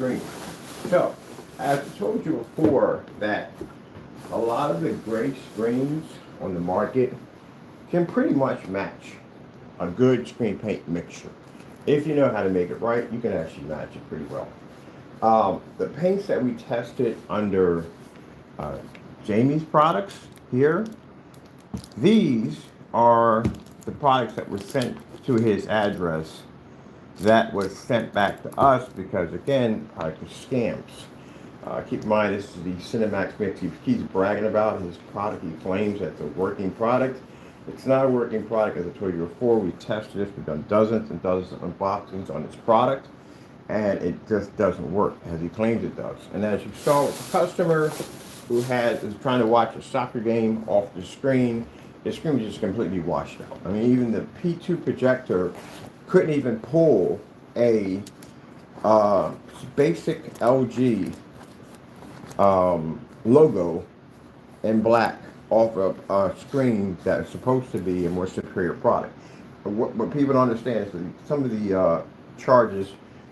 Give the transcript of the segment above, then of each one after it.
screen. So, as I told you before, that a lot of the gray screens on the market can pretty much match a good screen paint mixture. If you know how to make it right, you can actually match it pretty well. The paints that we tested under Jamie's products here, these are the products that were sent to his address that was sent back to us because, again, product was scams. Keep in mind, this is the Cinemax mix he keeps bragging about. His product, he claims that's a working product. It's not a working product, as I told you before. We tested this, we've done dozens and dozens of unboxings on this product, and it just doesn't work as he claims it does. And as you saw with the customer who is trying to watch a soccer game off the screen was just completely washed out. I mean, even the P2 projector couldn't even pull a basic LG logo in black off of a screen that is supposed to be a more superior product. But what people don't understand is that some of the charges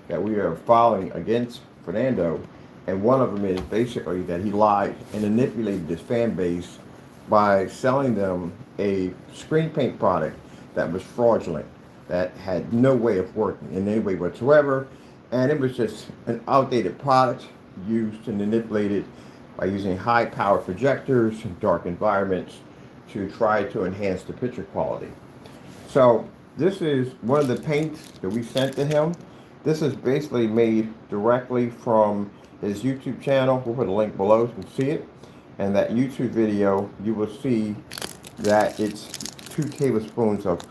that we are filing against Fernando, and one of them is basically that he lied and manipulated his fan base by selling them a screen paint product that was fraudulent, that had no way of working in any way whatsoever, and it was just an outdated product used and manipulated by using high power projectors in dark environments to try to enhance the picture quality. So this is one of the paints that we sent to him. This is basically made directly from his YouTube channel. We'll put a link below so you can see it. And that YouTube video, you will see that it's 2 tablespoons of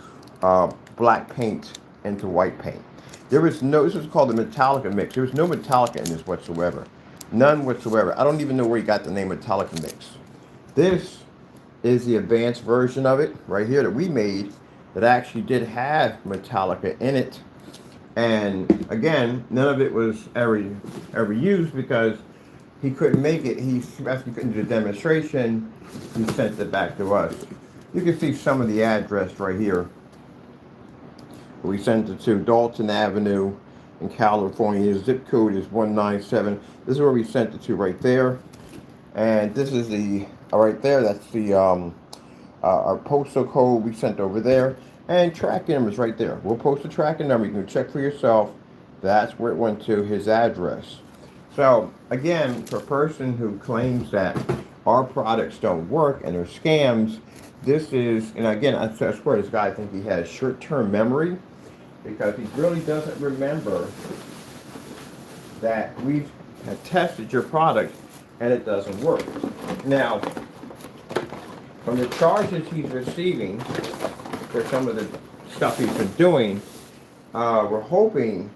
black paint into white paint. This is called the Metallica mix. There was no Metallica in this whatsoever. None whatsoever. I don't even know where he got the name Metallica mix. This is the advanced version of it right here that we made that actually did have Metallica in it. And again, none of it was ever used because he couldn't make it. He couldn't do the demonstration. He sent it back to us. You can see some of the address right here. We sent it to Dalton Avenue in California. His zip code is 197. This is where we sent it to right there. And this is the, right there, that's the our postal code we sent over there. And tracking number is right there. We'll post the tracking number. You can check for yourself. That's where it went to, his address. So, again, for a person who claims that our products don't work and they're scams, this is, and again, I swear this guy, I think he has short-term memory because he really doesn't remember that we have tested your product and it doesn't work. Now, from the charges he's receiving for some of the stuff he's been doing, we're hoping,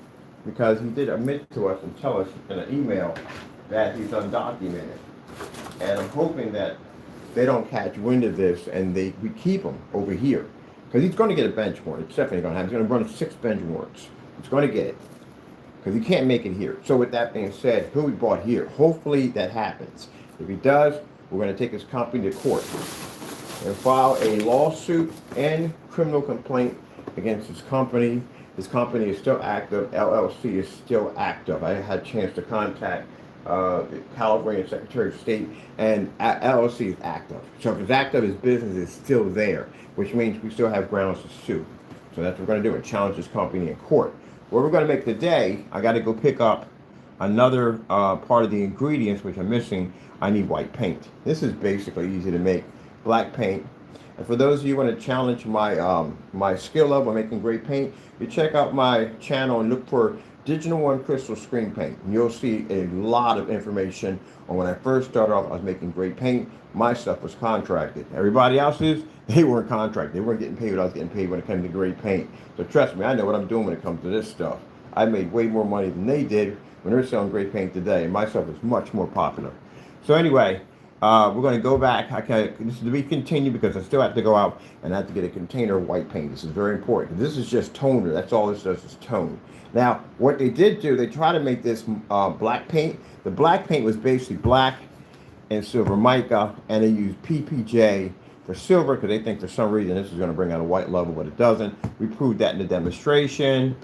because he did admit to us and tell us in an email that he's undocumented. And I'm hoping that they don't catch wind of this and we keep him over here. Because he's going to get a bench warrant. It's definitely going to happen. He's going to run 6 bench warrants. He's going to get it. Because he can't make it here. So with that being said, who we bought here, hopefully that happens. If he does, we're going to take his company to court and file a lawsuit and criminal complaint against his company. His company is still active. LLC is still active. I had a chance to contact the California Secretary of State, and LLC is active. So if it's active, his business is still there, which means we still have grounds to sue. So that's what we're going to do, and challenge this company in court. What we're going to make today, I got to go pick up another part of the ingredients which are missing. I need white paint. This is basically easy to make. Black paint. And for those of you who want to challenge my my skill level making great paint, you check out my channel and look for Digital One Crystal Screen Paint. And you'll see a lot of information on when I first started off. I was making great paint. My stuff was contracted. Everybody else's, they weren't contracted. They weren't getting paid what I was getting paid when it came to great paint. So trust me, I know what I'm doing when it comes to this stuff. I made way more money than they did when they're selling great paint today. And my stuff is much more popular. So anyway, we're going to go back. This is to be continued because I still have to go out and I have to get a container of white paint. This is very important. This is just toner. That's all this does is tone. Now, what they did do, they tried to make this black paint. The black paint was basically black and silver mica, and they used PPJ for silver because they think for some reason this is going to bring out a white level, but it doesn't. We proved that in the demonstration,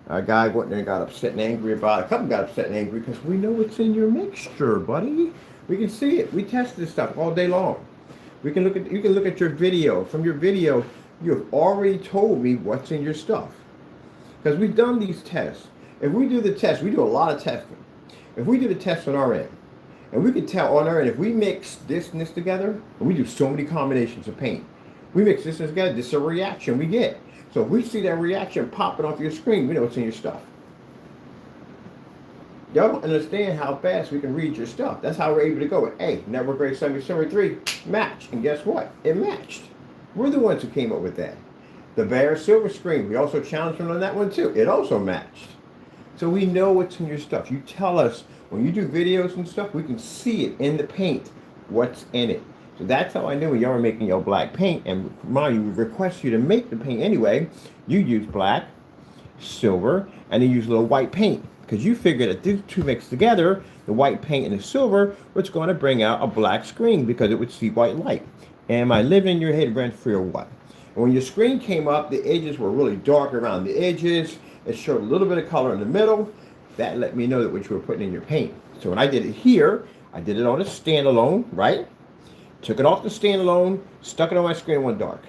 A guy went there and got upset and angry about it. A couple got upset and angry because we know what's in your mixture, buddy. We can see it. We test this stuff all day long. We can look at you can look at your video. From your video, you have already told me what's in your stuff. Because we've done these tests. If we do the test, we do a lot of testing. If we do the test on our end, and we can tell on our end, if we mix this and this together, and we do so many combinations of paint, we mix this and together, this is a reaction we get. So if we see that reaction popping off your screen, we know what's in your stuff. Y'all don't understand how fast we can read your stuff. That's how we're able to go with, hey, network grade 773, match. And guess what? It matched. We're the ones who came up with that. The Bear Silver Screen, we also challenged them on that one too. It also matched. So we know what's in your stuff. You tell us, when you do videos and stuff, we can see it in the paint, what's in it. So that's how I knew when y'all were making your black paint. And mind you, we request you to make the paint anyway. You use black, silver, and then use a little white paint. Because you figured that these two mixed together, the white paint and the silver, was going to bring out a black screen because it would see white light. Am I living in your head rent free or what? And when your screen came up, the edges were really dark around the edges. It showed a little bit of color in the middle. That let me know that what you were putting in your paint. So when I did it here, I did it on a standalone, right? Took it off the standalone, stuck it on my screen, went dark.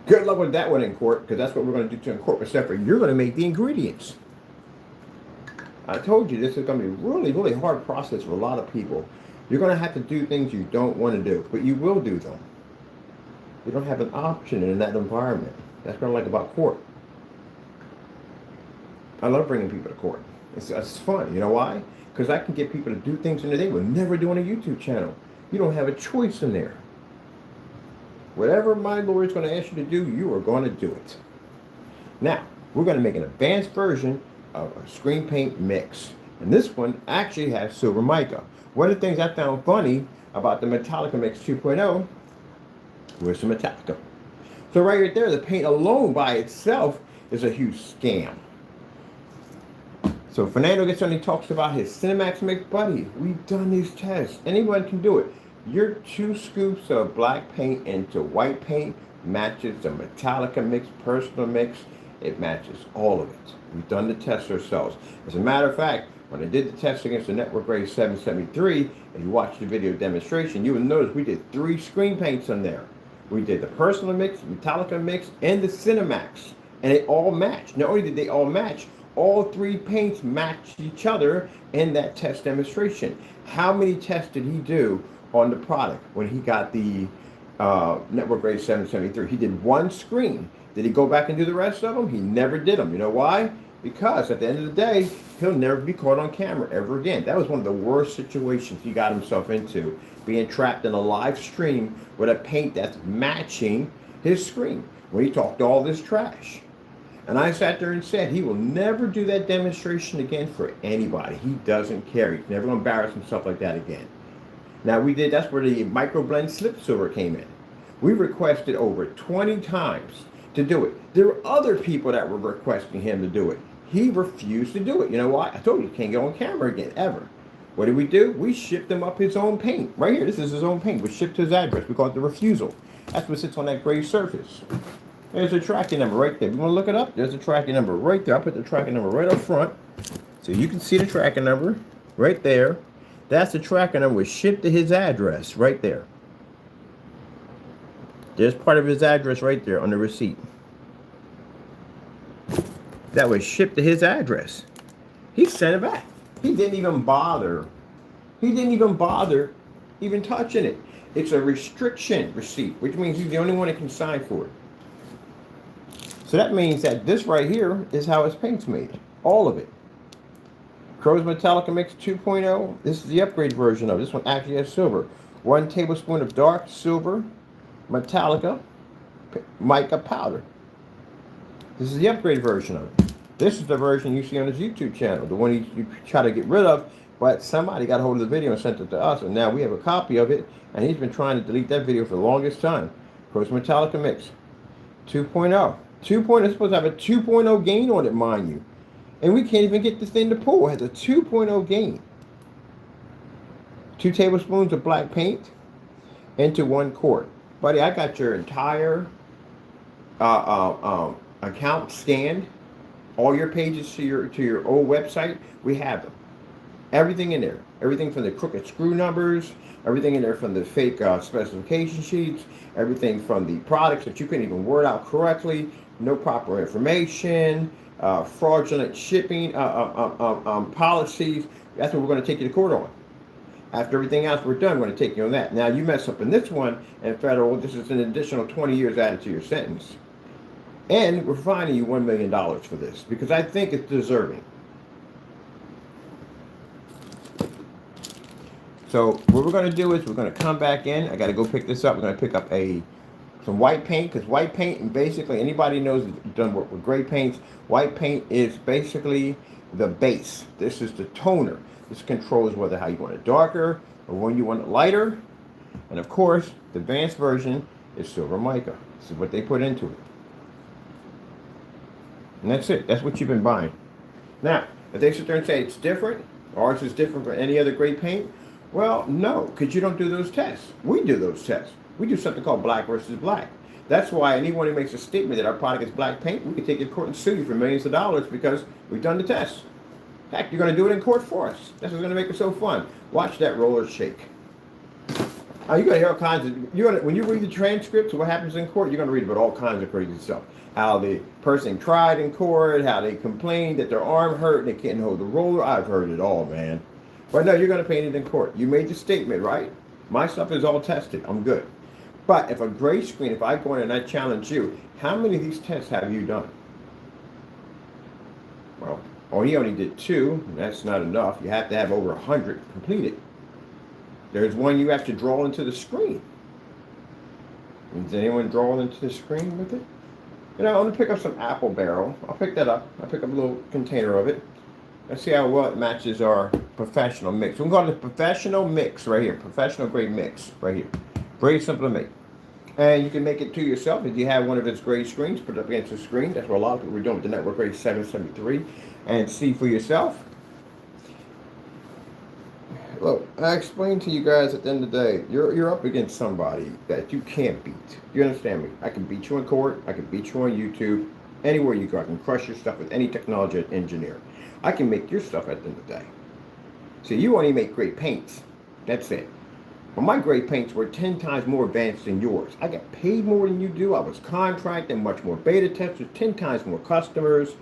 Good luck with that one in court, because that's what we're going to do in court, except for you're going to make the ingredients. I told you this is going to be a really, really hard process for a lot of people. You're going to have to do things you don't want to do, but you will do them. You don't have an option in that environment. That's what I like about court. I love bringing people to court. It's fun. You know why? Because I can get people to do things that they would never do on a YouTube channel. You don't have a choice in there. Whatever my lawyer is going to ask you to do, you are going to do it. Now, we're going to make an advanced version of a screen paint mix. And this one actually has silver mica. One of the things I found funny about the Metallica Mix 2.0 was some Metallica. So right there, the paint alone by itself is a huge scam. So Fernando gets on and he talks about his Cinemax mix, buddy. We've done these tests. Anyone can do it. Your 2 scoops of black paint into white paint matches the Metallica mix, personal mix. It matches all of it. We've done the test ourselves. As a matter of fact, when I did the test against the network grade 773, and you watched the video demonstration, you will notice we did 3 screen paints on there. We did the personal mix, Metallica mix, and the Cinemax. And it all matched. Not only did they all match, all 3 paints matched each other in that test demonstration. How many tests did he do on the product when he got the network grade 773? He did 1 screen. Did he go back and do the rest of them? He never did them. You know why? Because at the end of the day, he'll never be caught on camera ever again. That was one of the worst situations he got himself into, being trapped in a live stream with a paint that's matching his screen when he talked all this trash. And I sat there and said he will never do that demonstration again for anybody. He doesn't care. He's never going to embarrass himself like that again. Now that's where the microblend slip silver came in. We requested over 20 times to do it. There were other people that were requesting him to do it. He refused to do it. You know why? I told you, he can't get on camera again, ever. What did we do? We shipped him up his own paint. Right here, this is his own paint. We shipped to his address. We call it the refusal. That's what sits on that gray surface. There's a tracking number right there. If you want to look it up, there's a tracking number right there. I put the tracking number right up front. So you can see the tracking number right there. That's the tracking number. Was shipped to his address right there. There's part of his address right there on the receipt. That was shipped to his address. He sent it back. He didn't even bother. He didn't even bother even touching it. It's a restriction receipt, which means he's the only one that can sign for it. So that means that this right here is how his paint's made. All of it. Crow's Metallica Mix 2.0. This is the upgrade version of it. This one actually has silver. 1 tablespoon of dark silver Metallica mica powder. This is the upgrade version of it. This is the version you see on his YouTube channel, the one you try to get rid of, but somebody got a hold of the video and sent it to us, and now we have a copy of it, and he's been trying to delete that video for the longest time. Crow's Metallica Mix 2.0. 2.0 is supposed to have a 2.0 gain on it, mind you. And we can't even get this thing to pull. It has a 2.0 gain. 2 tablespoons of black paint into 1 quart. Buddy, I got your entire account scanned. all your pages to your old website, we have them. Everything in there. Everything from the crooked screw numbers, everything in there from the fake specification sheets, everything from the products that you couldn't even word out correctly, no proper information, fraudulent shipping policies. That's what we're going to take you to court on. After everything else we're done, we're going to take you on that. Now, you mess up in this one, and federal, this is an additional 20 years added to your sentence. And we're fining you $1 million for this because I think it's deserving. So what we're going to do is we're going to come back in. I got to go pick this up. We're going to pick up some white paint, because white paint, and basically anybody knows done work with gray paints. White paint is basically the base. This is the toner. This controls whether how you want it darker or when you want it lighter. And of course, the advanced version is silver mica. This is what they put into it. And that's it. That's what you've been buying. Now, if they sit there and say it's different, ours is different from any other gray paint, well, no, because you don't do those tests. We do those tests. We do something called black versus black. That's why anyone who makes a statement that our product is black paint, we can take it to court and sue you for millions of dollars because we've done the test. Heck, you're going to do it in court for us. That's what's going to make it so fun. Watch that roller shake. You're going to hear all kinds of, when you read the transcripts of what happens in court, you're going to read about all kinds of crazy stuff. How the person cried in court, how they complained that their arm hurt and they can't hold the roller. I've heard it all, man. But no, you're going to paint it in court. You made the statement, right? My stuff is all tested. I'm good. But if a gray screen, if I go in and I challenge you, how many of these tests have you done? Well, he only did 2. That's not enough. You have to have over 100 completed. There's one you have to draw into the screen. Is anyone drawing into the screen with it? I'm going to pick up some apple barrel. I'll pick that up. I'll pick up a little container of it. Let's see how well it matches our professional mix. We're going to call it professional mix right here. Professional grade mix right here. Very simple to make. And you can make it to yourself. If you have one of its gray screens, put it up against the screen. That's what a lot of people are doing with the Network Grade 773. And see for yourself. Look, I explained to you guys at the end of the day, you're up against somebody that you can't beat. You understand me? I can beat you in court. I can beat you on YouTube. Anywhere you go, I can crush your stuff with any technology engineer. I can make your stuff at the end of the day. See, you only make great paints. That's it. But my great paints were 10 times more advanced than yours. I got paid more than you do. I was contracted, much more beta testers, 10 times more customers.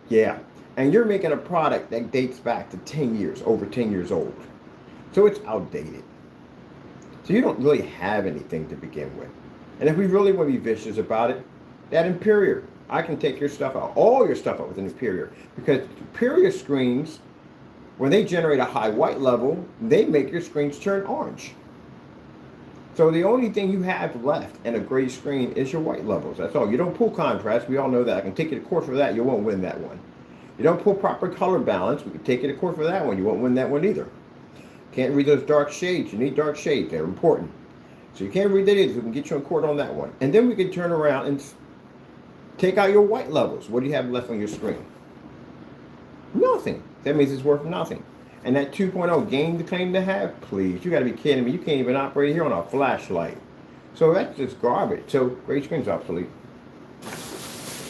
Yeah. And you're making a product that dates back to 10 years, over 10 years old. So it's outdated. So you don't really have anything to begin with. And if we really want to be vicious about it, that Imperial, I can take your stuff out, all your stuff out with an Imperial. Because Imperial screens, when they generate a high white level, they make your screens turn orange. So the only thing you have left in a gray screen is your white levels. That's all. You don't pull contrast. We all know that. I can take you to court for that. You won't win that one. You don't pull proper color balance. We can take you to court for that one. You won't win that one either. Can't read those dark shades. You need dark shades. They're important. So you can't read that either. We can get you in court on that one. And then we can turn around and take out your white levels. What do you have left on your screen? Nothing. That means it's worth nothing. And that 2.0 gain the claim to have? Please, you got to be kidding me. You can't even operate here on a flashlight. So that's just garbage. So gray screen's obsolete.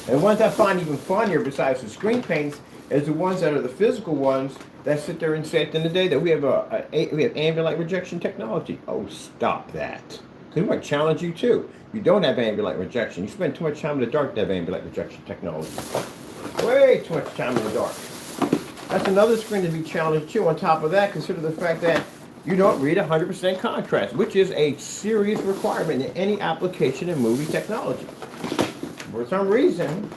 And ones I find even funnier besides the screen paints is the ones that are the physical ones that sit there and say at the end of the day that we have ambient light rejection technology. Oh, stop that. Because we might challenge you too. You don't have ambient light rejection. You spend too much time in the dark to have ambient light rejection technology. Way too much time in the dark. That's another screen to be challenged too. On top of that, consider the fact that you don't read 100% contrast, which is a serious requirement in any application in movie technology. For some reason,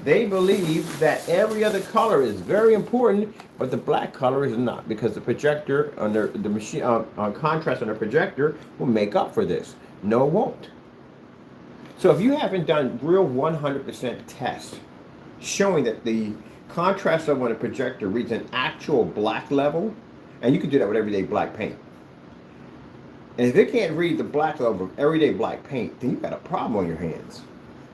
they believe that every other color is very important, but the black color is not, because the projector under the machine contrast on the projector will make up for this. No, it won't. So if you haven't done real 100% tests showing that the contrast level on a projector reads an actual black level, and you can do that with everyday black paint. And if it can't read the black level of everyday black paint, then you've got a problem on your hands.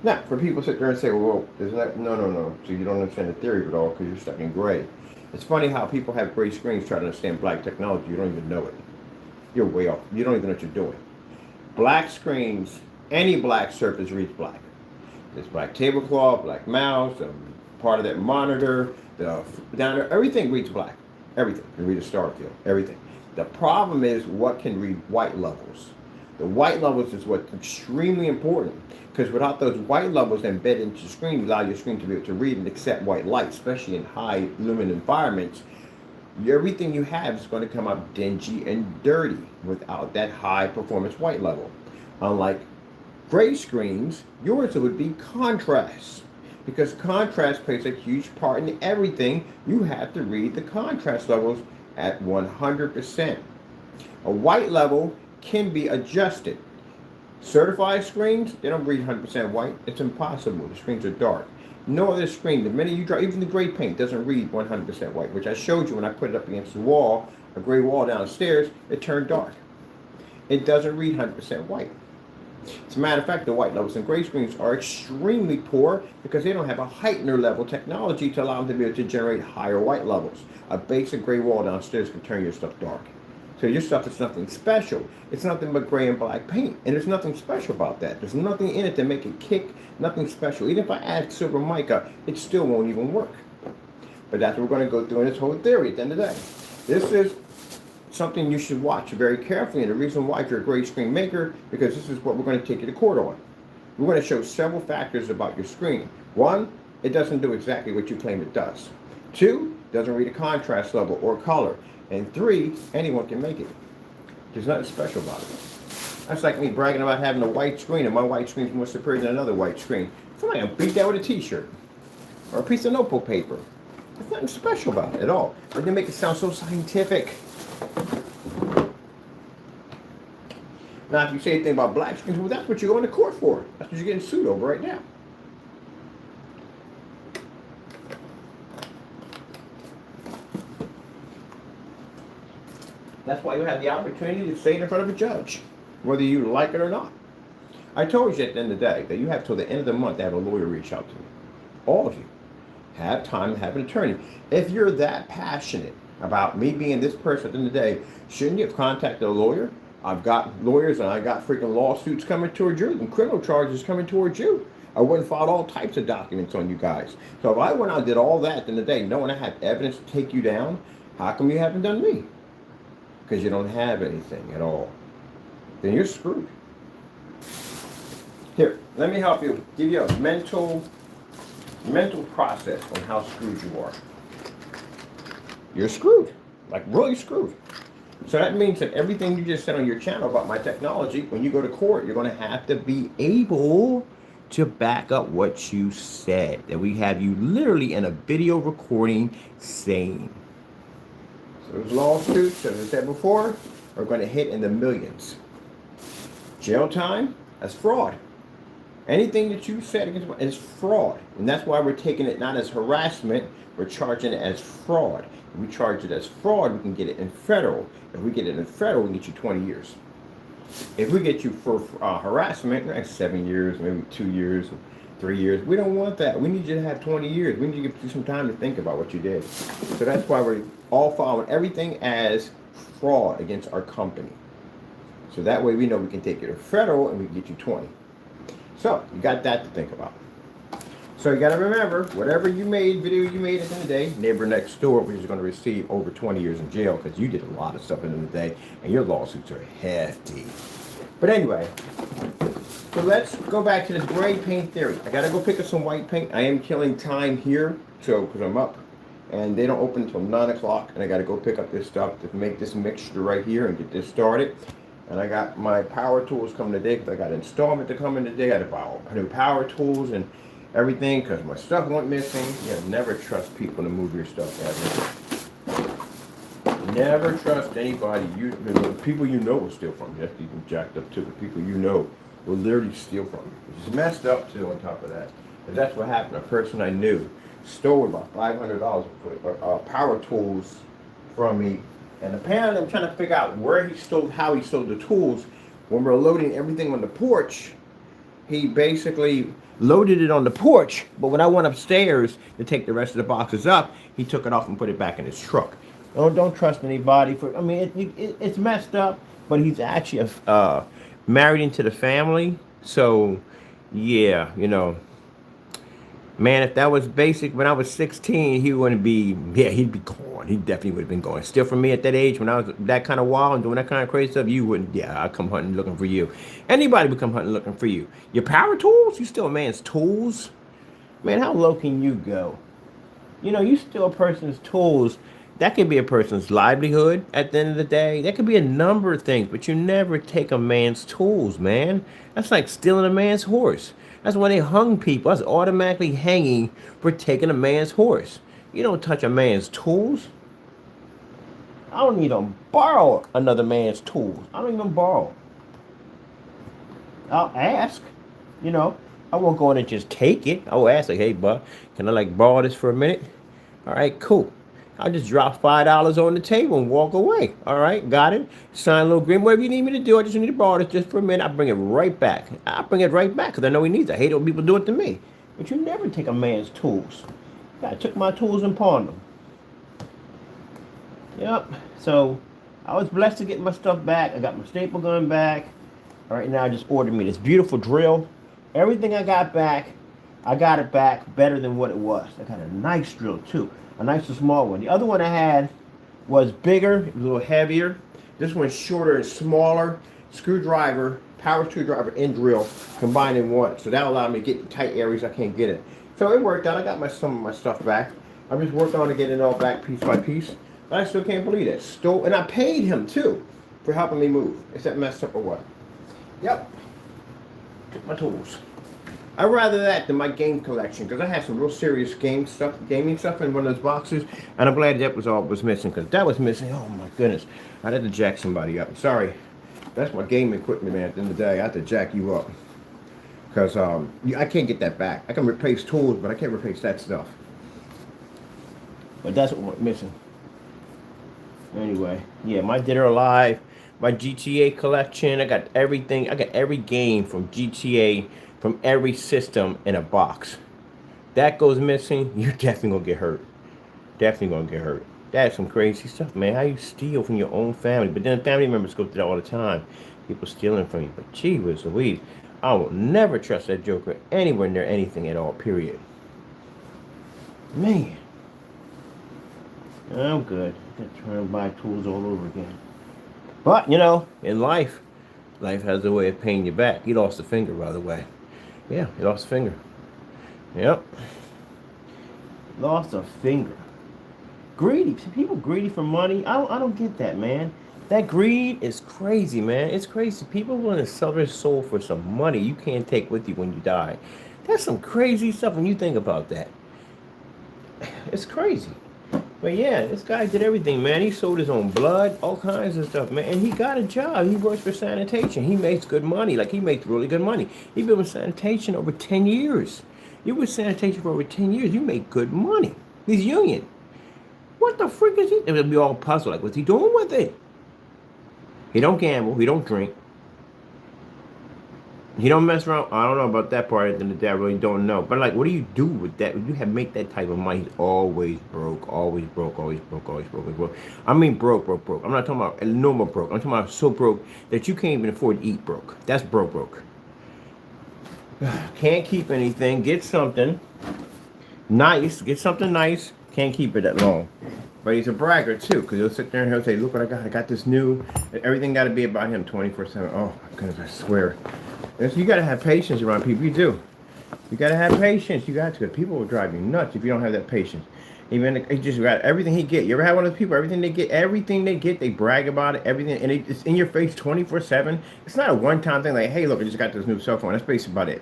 Now, for people to sit there and say, well, isn't that, no. So you don't understand the theory of it all because you're stuck in gray. It's funny how people have gray screens try to understand black technology. You don't even know it. You're way off. You don't even know what you're doing. Black screens, any black surface reads black. There's black tablecloth, black mouse, part of that monitor, down there, everything reads black. Everything. You read a star field. Everything. The problem is what can read white levels. The white levels is what's extremely important, because without those white levels embedded into the screen, you allow your screen to be able to read and accept white light, especially in high lumen environments. Everything you have is going to come out dingy and dirty without that high performance white level. Unlike gray screens, yours would be contrast, because contrast plays a huge part in everything. You have to read the contrast levels at 100%. A white level can be adjusted. Certified screens, they don't read 100% white. It's impossible. The screens are dark. No other screen, the minute you draw, even the gray paint doesn't read 100% white, which I showed you when I put it up against the wall, a gray wall downstairs, it turned dark. It doesn't read 100% white. As a matter of fact, the white levels in gray screens are extremely poor because they don't have a heightener level technology to allow them to be able to generate higher white levels. A basic gray wall downstairs can turn your stuff dark. So your stuff is nothing special. It's nothing but gray and black paint. And there's nothing special about that. There's nothing in it to make it kick, nothing special. Even if I add silver mica, it still won't even work. But that's what we're going to go through in this whole theory at the end of the day. This is something you should watch very carefully. And the reason why, if you're a gray screen maker, because this is what we're going to take you to court on. We're going to show several factors about your screen. One, it doesn't do exactly what you claim it does. Two, doesn't read a contrast level or color. And three, anyone can make it. There's nothing special about it. That's like me bragging about having a white screen, and my white screen is more superior than another white screen. Somebody can beat that with a t-shirt or a piece of notebook paper. There's nothing special about it at all. But they make it sound so scientific. Now, if you say anything about black screens, well, that's what you're going to court for. That's what you're getting sued over right now. That's why you have the opportunity to say it in front of a judge, whether you like it or not. I told you at the end of the day that you have till the end of the month to have a lawyer reach out to me. All of you have time to have an attorney. If you're that passionate about me being this person at the end of the day, shouldn't you have contacted a lawyer? I've got lawyers and I got freaking lawsuits coming towards you and criminal charges coming towards you. I went and filed all types of documents on you guys. So if I went out and did all that at the end of the day, knowing I had evidence to take you down, how come you haven't done me? Because you don't have anything at all. Then you're screwed. Here, let me help you. Give you a mental process on how screwed you are. You're screwed. Like really screwed. So that means that everything you just said on your channel about my technology, when you go to court, you're going to have to be able to back up what you said. That we have you literally in a video recording saying. Those lawsuits, as I said before, are going to hit in the millions. Jail time, that's fraud. Anything that you said against is fraud. And that's why we're taking it not as harassment, we're charging it as fraud. If we charge it as fraud, we can get it in federal. If we get it in federal, we can get you 20 years. If we get you for harassment, like 7 years, maybe 2 years, 3 years, we don't want that. We need you to have 20 years. We need to give you some time to think about what you did. So that's why we're all following everything as fraud against our company. So that way we know we can take you to federal and we can get you 20. So you got that to think about. So you got to remember, whatever you made, video you made at the end of the day, neighbor next door, which is going to receive over 20 years in jail because you did a lot of stuff at the end of the day and your lawsuits are hefty. But anyway, so let's go back to this gray paint theory. I got to go pick up some white paint. I am killing time here, so because I'm up. And they don't open until 9 o'clock. And I got to go pick up this stuff to make this mixture right here and get this started. And I got my power tools coming today because I got an installment to come in today. I got to buy new power tools and everything because my stuff went missing. You never trust people to move your stuff ever. Never trust anybody. The people you know will steal from you. That's even jacked up too. The people you know will literally steal from you. Which is messed up too on top of that. And that's what happened. A person I knew stole about $500 for power tools from me. And apparently I'm trying to figure out where he stole, how he stole the tools. When we're loading everything on the porch, he basically loaded it on the porch, but when I went upstairs to take the rest of the boxes up, he took it off and put it back in his truck. Don't trust anybody for, I mean, it's messed up, but he's actually married into the family. So, yeah, you know, Man, if that was basic when I was 16, he wouldn't be, yeah, he'd be gone. He definitely would have been gone. Still for me at that age, when I was that kind of wild and doing that kind of crazy stuff, you wouldn't, yeah, I'd come hunting looking for you. Anybody would come hunting looking for you. Your power tools? You still a man's tools? Man, how low can you go? You know, you steal a person's tools. That could be a person's livelihood at the end of the day. That could be a number of things, but you never take a man's tools, man. That's like stealing a man's horse. That's when they hung people. That's automatically hanging for taking a man's horse. You don't touch a man's tools. I don't even borrow another man's tools. I don't even borrow. I'll ask, you know. I won't go in and just take it. I will ask, like, hey, bud, can I like borrow this for a minute? All right, cool. I'll just drop $5 on the table and walk away. All right, got it. Sign a little agreement. Whatever you need me to do, I just need to borrow this just for a minute. I'll bring it right back. I'll bring it right back because I know he needs it. I hate it when people do it to me. But you never take a man's tools. I took my tools and pawned them. Yep. So I was blessed to get my stuff back. I got my staple gun back. All right, now I just ordered me this beautiful drill. Everything I got back, I got it back better than what it was. I got a nice drill too. A nice and small one. The other one I had was bigger, a little heavier. This one's shorter and smaller. Screwdriver, power screwdriver and drill combined in one. So that allowed me to get in tight areas I can't get in. So it worked out. I got some of my stuff back. I'm just working on to get it all back piece by piece. But I still can't believe it. Stole, and I paid him too for helping me move. Is that messed up or what? Yep. Took my tools. I'd rather that than my game collection because I had some real serious gaming stuff in one of those boxes, and I'm glad that was all was missing because that was missing. Oh my goodness, I had to jack somebody up. Sorry, that's my game equipment, man. At the end of the day, I have to jack you up because I can't get that back. I can replace tools, but I can't replace that stuff. But that's what went missing. Anyway, yeah, my Dead or Alive, my GTA collection. I got everything. I got every game from GTA. From every system in a box. That goes missing, you're definitely gonna get hurt. Definitely gonna get hurt. That's some crazy stuff, man. How you steal from your own family? But then family members go through that all the time. People stealing from you. But gee whiz Louise, I will never trust that joker anywhere near anything at all, period. Man. I'm good. I gotta try and buy tools all over again. But, you know, in life has a way of paying you back. He lost a finger, by the way. Yeah, he lost a finger. Yep. Lost a finger. Greedy. People greedy for money. I don't get that, man. That greed is crazy, man. It's crazy. People want to sell their soul for some money you can't take with you when you die. That's some crazy stuff when you think about that. It's crazy. But yeah, this guy did everything, man. He sold his own blood, all kinds of stuff, man. And he got a job. He works for sanitation. He makes good money. Like, he makes really good money. He's been with sanitation over 10 years. You with sanitation for over 10 years, you make good money. He's union. What the frick is he? It would be all puzzled. Like, what's he doing with it? He don't gamble. He don't drink. He don't mess around. I don't know about that part at the end of the day. I really don't know. But like, what do you do with that? You have make that type of money. He's always broke, always broke, always broke, always broke, always broke. I mean broke. I'm not talking about normal broke. I'm talking about so broke that you can't even afford to eat broke. That's broke. Can't keep anything. Get something nice. Can't keep it that long. But he's a bragger too, because he'll sit there and he'll say, look what I got. I got this new. Everything got to be about him 24/7. Oh my goodness, I swear. And so you got to have patience around people. You do. You got to have patience. You got to. People will drive you nuts if you don't have that patience. Even he just got everything he get. You ever have one of those people? Everything they get, they brag about it. Everything, and it's in your face 24/7. It's not a one-time thing. Like, hey, look, I just got this new cell phone. That's basically about it.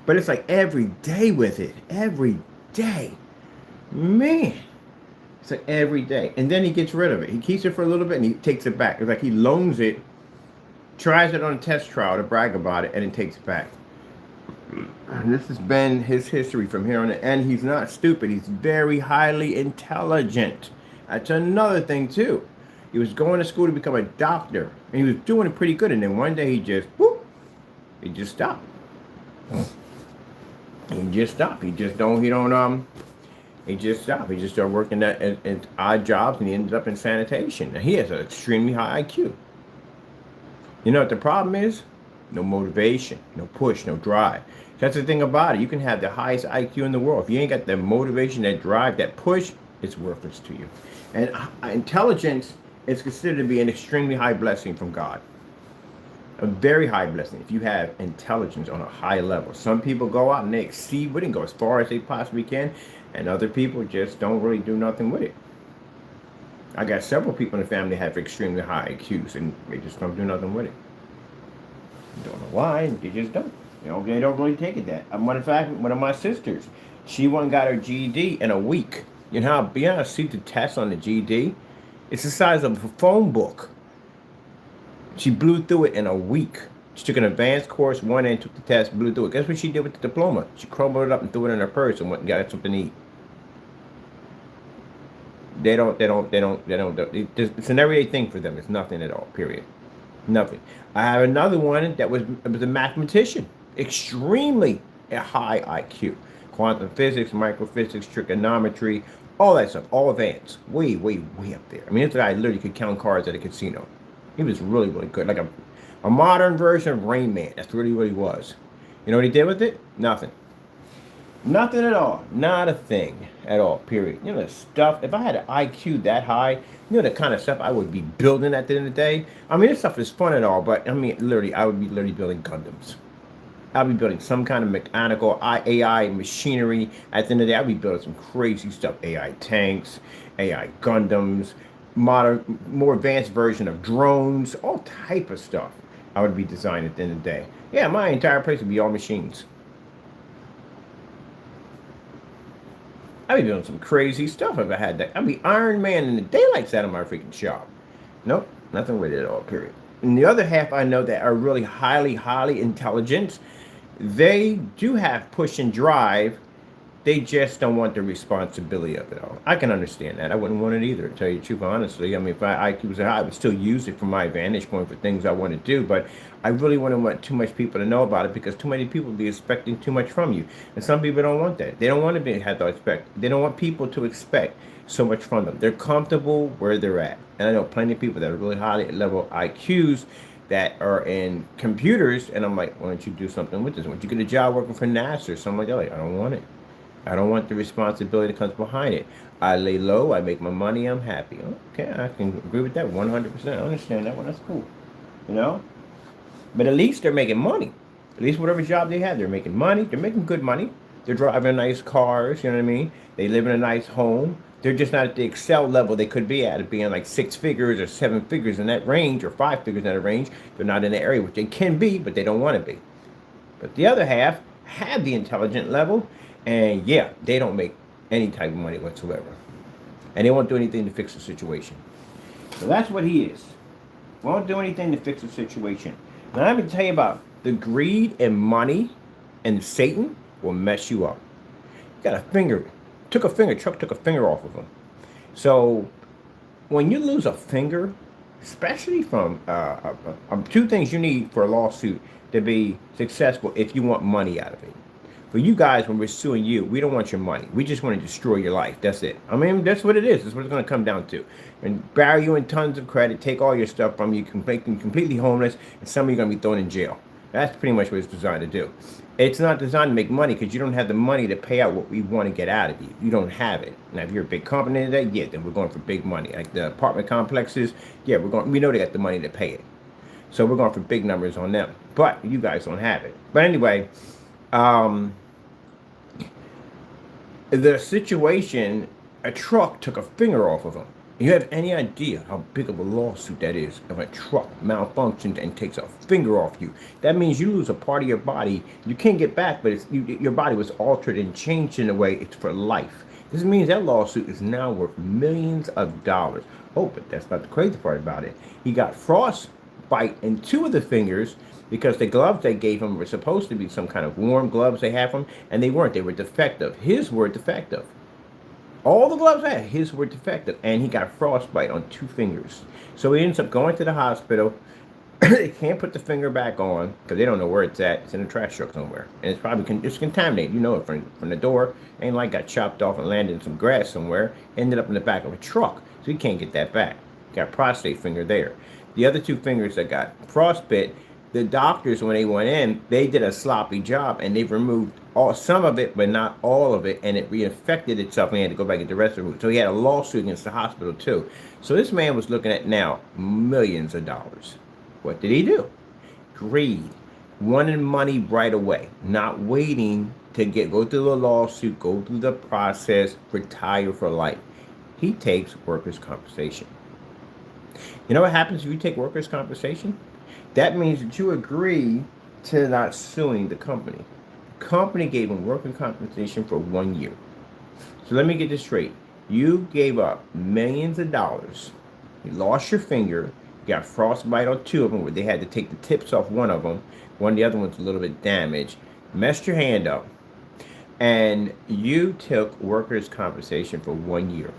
But it's like every day with it. Every day, man. It's like every day, and then he gets rid of it. He keeps it for a little bit, and he takes it back. It's like he loans it. Tries it on a test trial to brag about it, and then takes it back. And this has been his history from here on in. And he's not stupid. He's very highly intelligent. That's another thing, too. He was going to school to become a doctor, and he was doing it pretty good. And then one day he just, whoop, he just stopped. He just stopped. He just stopped. He just started working at odd jobs, and he ended up in sanitation. Now, he has an extremely high IQ. You know what the problem is? no motivation, no push, no drive. That's the thing about it. You can have the highest IQ in the world. If you ain't got that motivation, that drive, that push, it's worthless to you. And intelligence is considered to be an extremely high blessing from God. A very high blessing if you have intelligence on a high level. Some people go out and they exceed with it and go as far as they possibly can, and other people just don't really do nothing with it. I got several people in the family that have extremely high IQs and they just don't do nothing with it. Don't know why, they just don't. You know, they don't really take it that. Matter of fact, one of my sisters, she went and got her GED in a week. You know how see the test on the GED? It's the size of a phone book. She blew through it in a week. She took an advanced course, went in, took the test, blew through it. Guess what she did with the diploma? She crumbled it up and threw it in her purse and went and got something to eat. It's an everyday thing for them. It's nothing at all, period. Nothing. I have another one that was a mathematician. Extremely high IQ. Quantum physics, microphysics, trigonometry, all that stuff. All advanced. Way, way, way up there. I mean, this guy literally could count cards at a casino. He was really, really good. Like a modern version of Rain Man. That's really what he was. You know what he did with it? Nothing. Nothing at all. Not a thing at all, period. You know, the stuff, if I had an IQ that high, you know the kind of stuff I would be building at the end of the day? I mean, this stuff is fun and all, but I mean, literally, I would be literally building Gundams. I'd be building some kind of mechanical AI machinery. At the end of the day, I'd be building some crazy stuff. AI tanks, AI Gundams, modern, more advanced version of drones, all type of stuff I would be designing at the end of the day. Yeah, my entire place would be all machines. I'd be doing some crazy stuff if I had that. I'd be Iron Man in the daylights out of my freaking shop. Nope, nothing with it at all, period. And the other half I know that are really highly, highly intelligent, they do have push and drive. They just don't want the responsibility of it all. I can understand that. I wouldn't want it either, to tell you the truth, honestly. I mean, if my IQ was high, I would still use it from my vantage point for things I want to do, but I really wouldn't want too much people to know about it because too many people will be expecting too much from you. And some people don't want that. They don't want to have to expect. They don't want people to expect so much from them. They're comfortable where they're at. And I know plenty of people that are really high level IQs that are in computers, and I'm like, why don't you do something with this? Why don't you get a job working for NASA or something like that? Like, I don't want it. I don't want the responsibility that comes behind it. I lay low, I make my money, I'm happy. Okay, I can agree with that 100%. I understand that one, that's cool. You know? But at least they're making money. At least whatever job they have, they're making money. They're making good money. They're driving nice cars, you know what I mean? They live in a nice home. They're just not at the Excel level they could be at, being like 6 figures or 7 figures in that range, or 5 figures in that range. They're not in the area which they can be, but they don't want to be. But the other half have the intelligent level, and yeah, they don't make any type of money whatsoever. And they won't do anything to fix the situation. So that's what he is. Won't do anything to fix the situation. Now let me tell you about the greed and money and Satan will mess you up. You got a finger. Chuck took a finger off of him. So when you lose a finger, especially from two things you need for a lawsuit to be successful if you want money out of it. For you guys, when we're suing you, we don't want your money. We just want to destroy your life. That's it. I mean, that's what it is. That's what it's going to come down to. And bury you in tons of credit, take all your stuff from you, make them completely homeless, and some of you are going to be thrown in jail. That's pretty much what it's designed to do. It's not designed to make money because you don't have the money to pay out what we want to get out of you. You don't have it. Now, if you're a big company today, yeah, then we're going for big money. Like the apartment complexes, yeah, we know they got the money to pay it. So we're going for big numbers on them. But you guys don't have it. But anyway, the situation, a truck took a finger off of him. You have any idea how big of a lawsuit that is if a truck malfunctions and takes a finger off you? That means you lose a part of your body. You can't get back, but your body was altered and changed in a way it's for life. This means that lawsuit is now worth millions of dollars. Oh, but that's not the crazy part about it. He got frostbite in 2 of the fingers because the gloves they gave him were supposed to be some kind of warm gloves they have him, and they weren't. They were defective. His were defective. All the gloves I had, his were defective, and he got frostbite on 2 fingers. So he ends up going to the hospital. They can't put the finger back on because they don't know where it's at. It's in a trash truck somewhere, and it's probably it's contaminated. You know it from the door. Ain't like got chopped off and landed in some grass somewhere. Ended up in the back of a truck, so he can't get that back. Got prostate finger there. The other 2 fingers that got frostbite, The doctors, when they went in, they did a sloppy job, and they removed some of it, but not all of it, and it reinfected itself, and he had to go back and get the rest removed. So he had a lawsuit against the hospital too. So this man was looking at now millions of dollars. What did he do? Greed. Wanted money right away, not waiting to go through the lawsuit, go through the process, retire for life. He takes workers' compensation. You know what happens if you take workers' compensation? That means that you agree to not suing the company. The company gave him workers' compensation for 1 year. So let me get this straight. You gave up millions of dollars. You lost your finger. You got frostbite on 2 of them, where they had to take the tips off one of them. One of the other one's a little bit damaged. Messed your hand up. And you took workers' compensation for 1 year.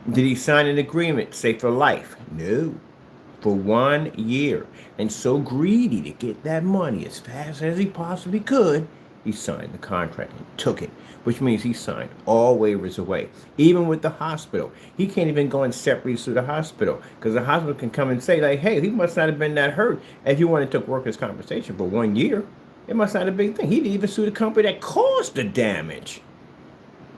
Did he sign an agreement, say for life? No. For 1 year. And so greedy to get that money as fast as he possibly could, he signed the contract and took it, which means he signed all waivers away. Even with the hospital, he can't even go and separately sue the hospital, because the hospital can come and say, like, hey, he must not have been that hurt if you wanted to took workers' compensation for 1 year. It must not have been a big thing. He didn't even sue the company that caused the damage.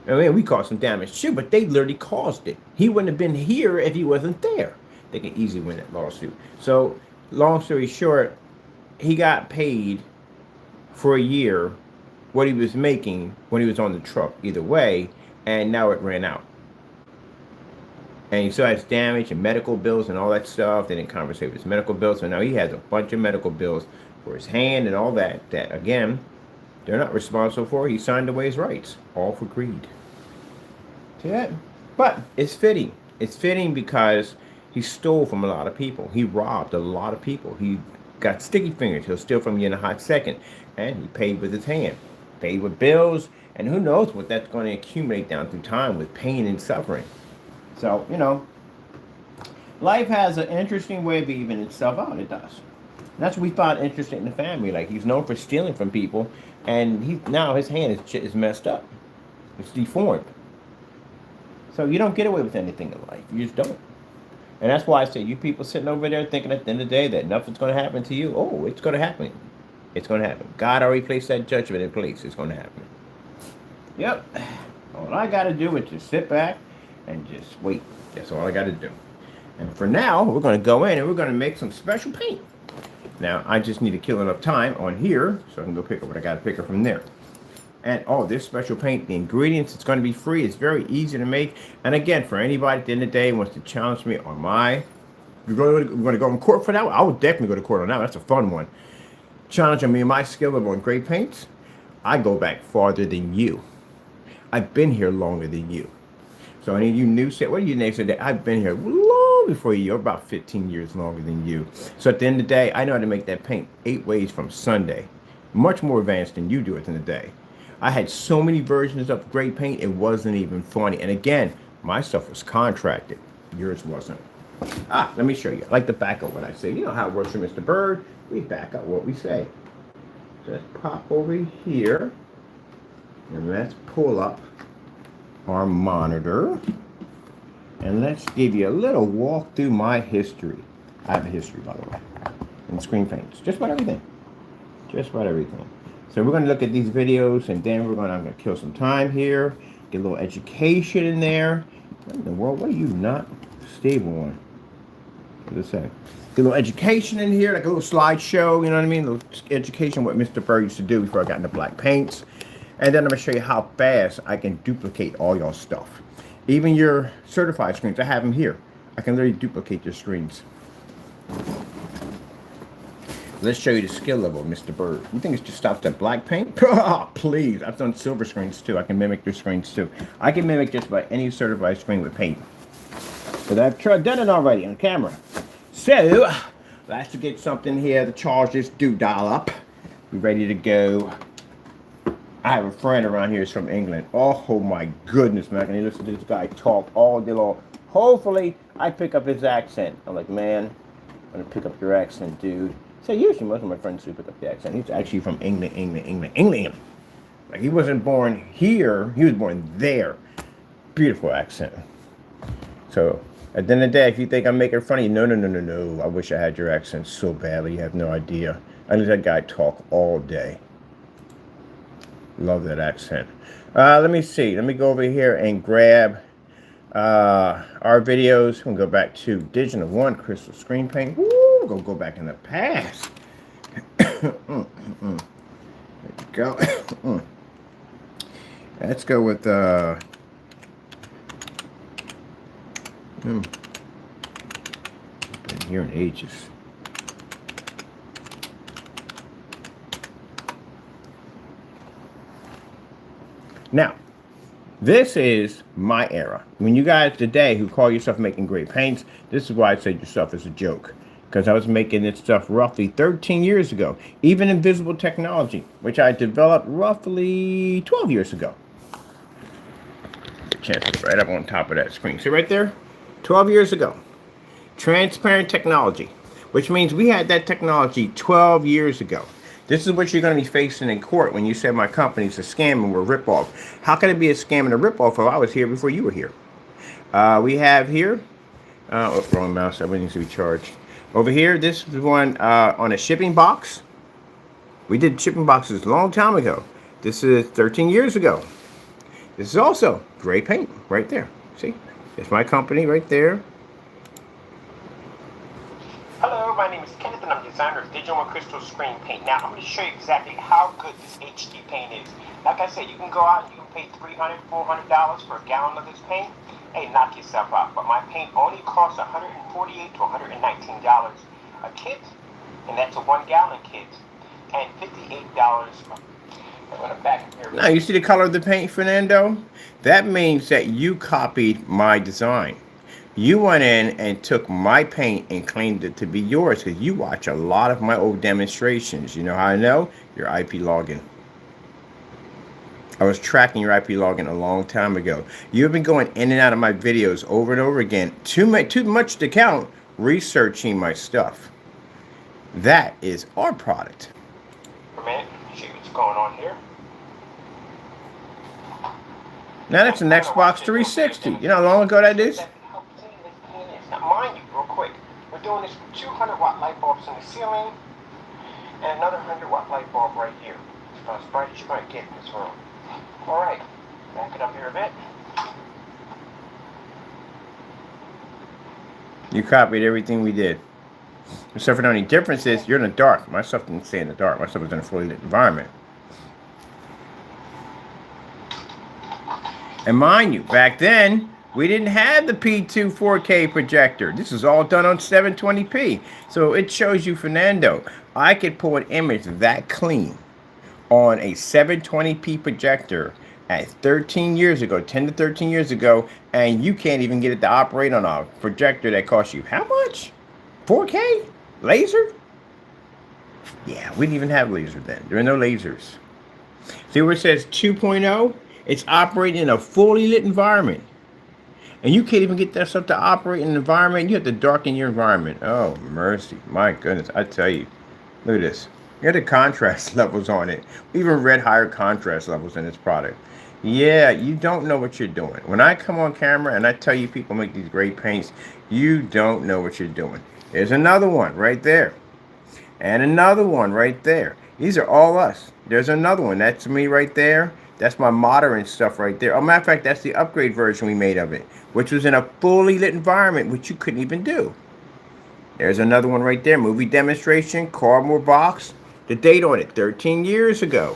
I mean, we caused some damage too, but they literally caused it. He wouldn't have been here if he wasn't there. They can easily win that lawsuit. So, long story short, he got paid for a year what he was making when he was on the truck, either way, and now it ran out. And he still has damage and medical bills and all that stuff. They didn't compensate with his medical bills, so now he has a bunch of medical bills for his hand and all that, again, they're not responsible for. He signed away his rights, all for greed. See that? But it's fitting. It's fitting because he stole from a lot of people. He robbed a lot of people. He got sticky fingers. He'll steal from you in a hot second. And he paid with his hand. Paid with bills. And who knows what that's going to accumulate down through time with pain and suffering. So, you know, life has an interesting way of evening itself out. It does. And that's what we found interesting in the family. Like, he's known for stealing from people. And now his hand is messed up. It's deformed. So you don't get away with anything in life. You just don't. And that's why I say, you people sitting over there thinking at the end of the day that nothing's going to happen to you. Oh, it's going to happen. It's going to happen. God already placed that judgment in place. It's going to happen. Yep. All I got to do is just sit back and just wait. That's all I got to do. And for now, we're going to go in and we're going to make some special paint. Now, I just need to kill enough time on here so I can go pick up what I got to pick up from there. And, oh, this special paint, the ingredients, it's going to be free. It's very easy to make. And again, for anybody at the end of the day who wants to challenge me on we're going to go in court for that one? I would definitely go to court on that one. That's a fun one. Challenging me and my skill of on great paints, I go back farther than you. I've been here longer than you. So any of you new say, what do you name say that? I've been here long before you. You're about 15 years longer than you. So at the end of the day, I know how to make that paint 8 ways from Sunday. Much more advanced than you do at the end of the day. I had so many versions of great paint, it wasn't even funny. And again, my stuff was contracted. Yours wasn't. Let me show you. I like to back up what I say. You know how it works for Mr. Bird. We back up what we say. So let's pop over here. And let's pull up our monitor. And let's give you a little walk through my history. I have a history, by the way, in screen paints. Just about everything. Just about everything. So we're going to look at these videos, and then I'm going to kill some time here, get a little education in there. What in the world? What are you not stable on? What does it say? Get a little education in here, like a little slideshow, you know what I mean? A little education, what Mr. Bird used to do before I got into black paints. And then I'm going to show you how fast I can duplicate all your stuff. Even your certified screens, I have them here. I can literally duplicate your screens. Let's show you the skill level of Mr. Bird. You think it just stops at black paint? Please, I've done silver screens too. I can mimic their screens too. I can mimic just about any certified screen with paint. But I've done it already on camera. So, let's get something here. The charges do dial up. We're ready to go. I have a friend around here who's from England. Oh my goodness, man. I can listen to this guy talk all day long. Hopefully, I pick up his accent. I'm like, man, I'm going to pick up your accent, dude. So usually most of my friends do pick up the accent. He's actually from England. Like, he wasn't born here. He was born there. Beautiful accent. So, At the end of the day, if you think I'm making fun of you, no, no, no, no, no. I wish I had your accent so badly. You have no idea. I let that guy talk all day. Love that accent. Let me see. Let me go over here and grab our videos. We'll go back to Digital One Crystal Screen Paint. Woo! Go back in the past. There you go. Let's go with been here in ages. Now, this is my era. When you guys today who call yourself making great paints, this is why I said your stuff is a joke. Because I was making this stuff roughly 13 years ago. Even invisible technology, which I developed roughly 12 years ago. Chance right up on top of that screen. See right there? 12 years ago. Transparent technology, which means we had that technology 12 years ago. This is what you're going to be facing in court when you say my company's a scam and we're a ripoff. How can it be a scam and a ripoff if I was here before you were here? We have here, wrong mouse, everything needs to be charged. Over here, this is one on a shipping box. We did shipping boxes a long time ago. This is 13 years ago. This is also gray paint right there. See? It's my company right there. Hello, my name is Kenneth and I'm designer of Digital One Crystal Screen Paint. Now, I'm going to show you exactly how good this HD paint is. Like I said, you can go out and you can pay $300, $400 for a gallon of this paint. Hey, knock yourself out. But my paint only costs $148 to $119 a kit, and that's a 1 gallon kit, and $58. I'm going to back here. Now, you see the color of the paint, Fernando? That means that you copied my design. You went in and took my paint and claimed it to be yours because you watch a lot of my old demonstrations. You know how I know? Your IP login. I was tracking your IP login a long time ago. You've been going in and out of my videos over and over again, too much to count, researching my stuff. That is our product. For a minute, see what's going on here. Now that's an Xbox 360. You know how long ago that is? Now, mind you, real quick, we're doing this with 200-watt light bulbs in the ceiling and another 100-watt light bulb right here. It's about as bright as you're going to get in this room. All right, back it up here a bit. You copied everything we did. Except for the only difference is you're in the dark. My stuff didn't stay in the dark. My stuff was in a fully lit environment. And mind you, back then, we didn't have the P2 4K projector. This is all done on 720p. So it shows you, Fernando, I could pull an image that clean on a 720p projector at 13 years ago, 10 to 13 years ago, and you can't even get it to operate on a projector that costs you how much? 4K? Laser? Yeah, we didn't even have laser then. There were no lasers. See where it says 2.0? It's operating in a fully lit environment. And you can't even get that stuff to operate in an environment. You have to darken your environment. Oh, mercy. My goodness. I tell you. Look at this. You got the contrast levels on it. We even read higher contrast levels in this product. Yeah, you don't know what you're doing. When I come on camera and I tell you people make these great paints, you don't know what you're doing. There's another one right there. And another one right there. These are all us. There's another one. That's me right there. That's my modern stuff right there. Oh, matter of fact, that's the upgrade version we made of it, which was in a fully lit environment, which you couldn't even do. There's another one right there. Movie demonstration, cardboard box. The date on it, 13 years ago.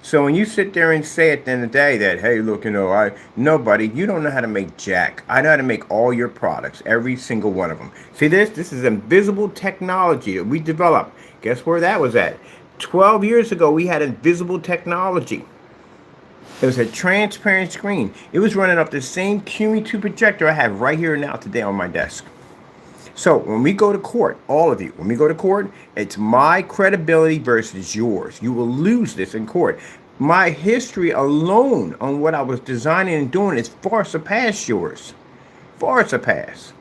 So when you sit there and say at the end of the day that, hey, look, you know, nobody, you don't know how to make jack. I know how to make all your products, every single one of them. See this? This is invisible technology that we developed. Guess where that was at? 12 years ago, we had invisible technology. It was a transparent screen. It was running off the same QE2 projector I have right here now today on my desk. So when we go to court, all of you, when we go to court, it's my credibility versus yours. You will lose this in court. My history alone on what I was designing and doing is far surpassed yours. Far surpassed.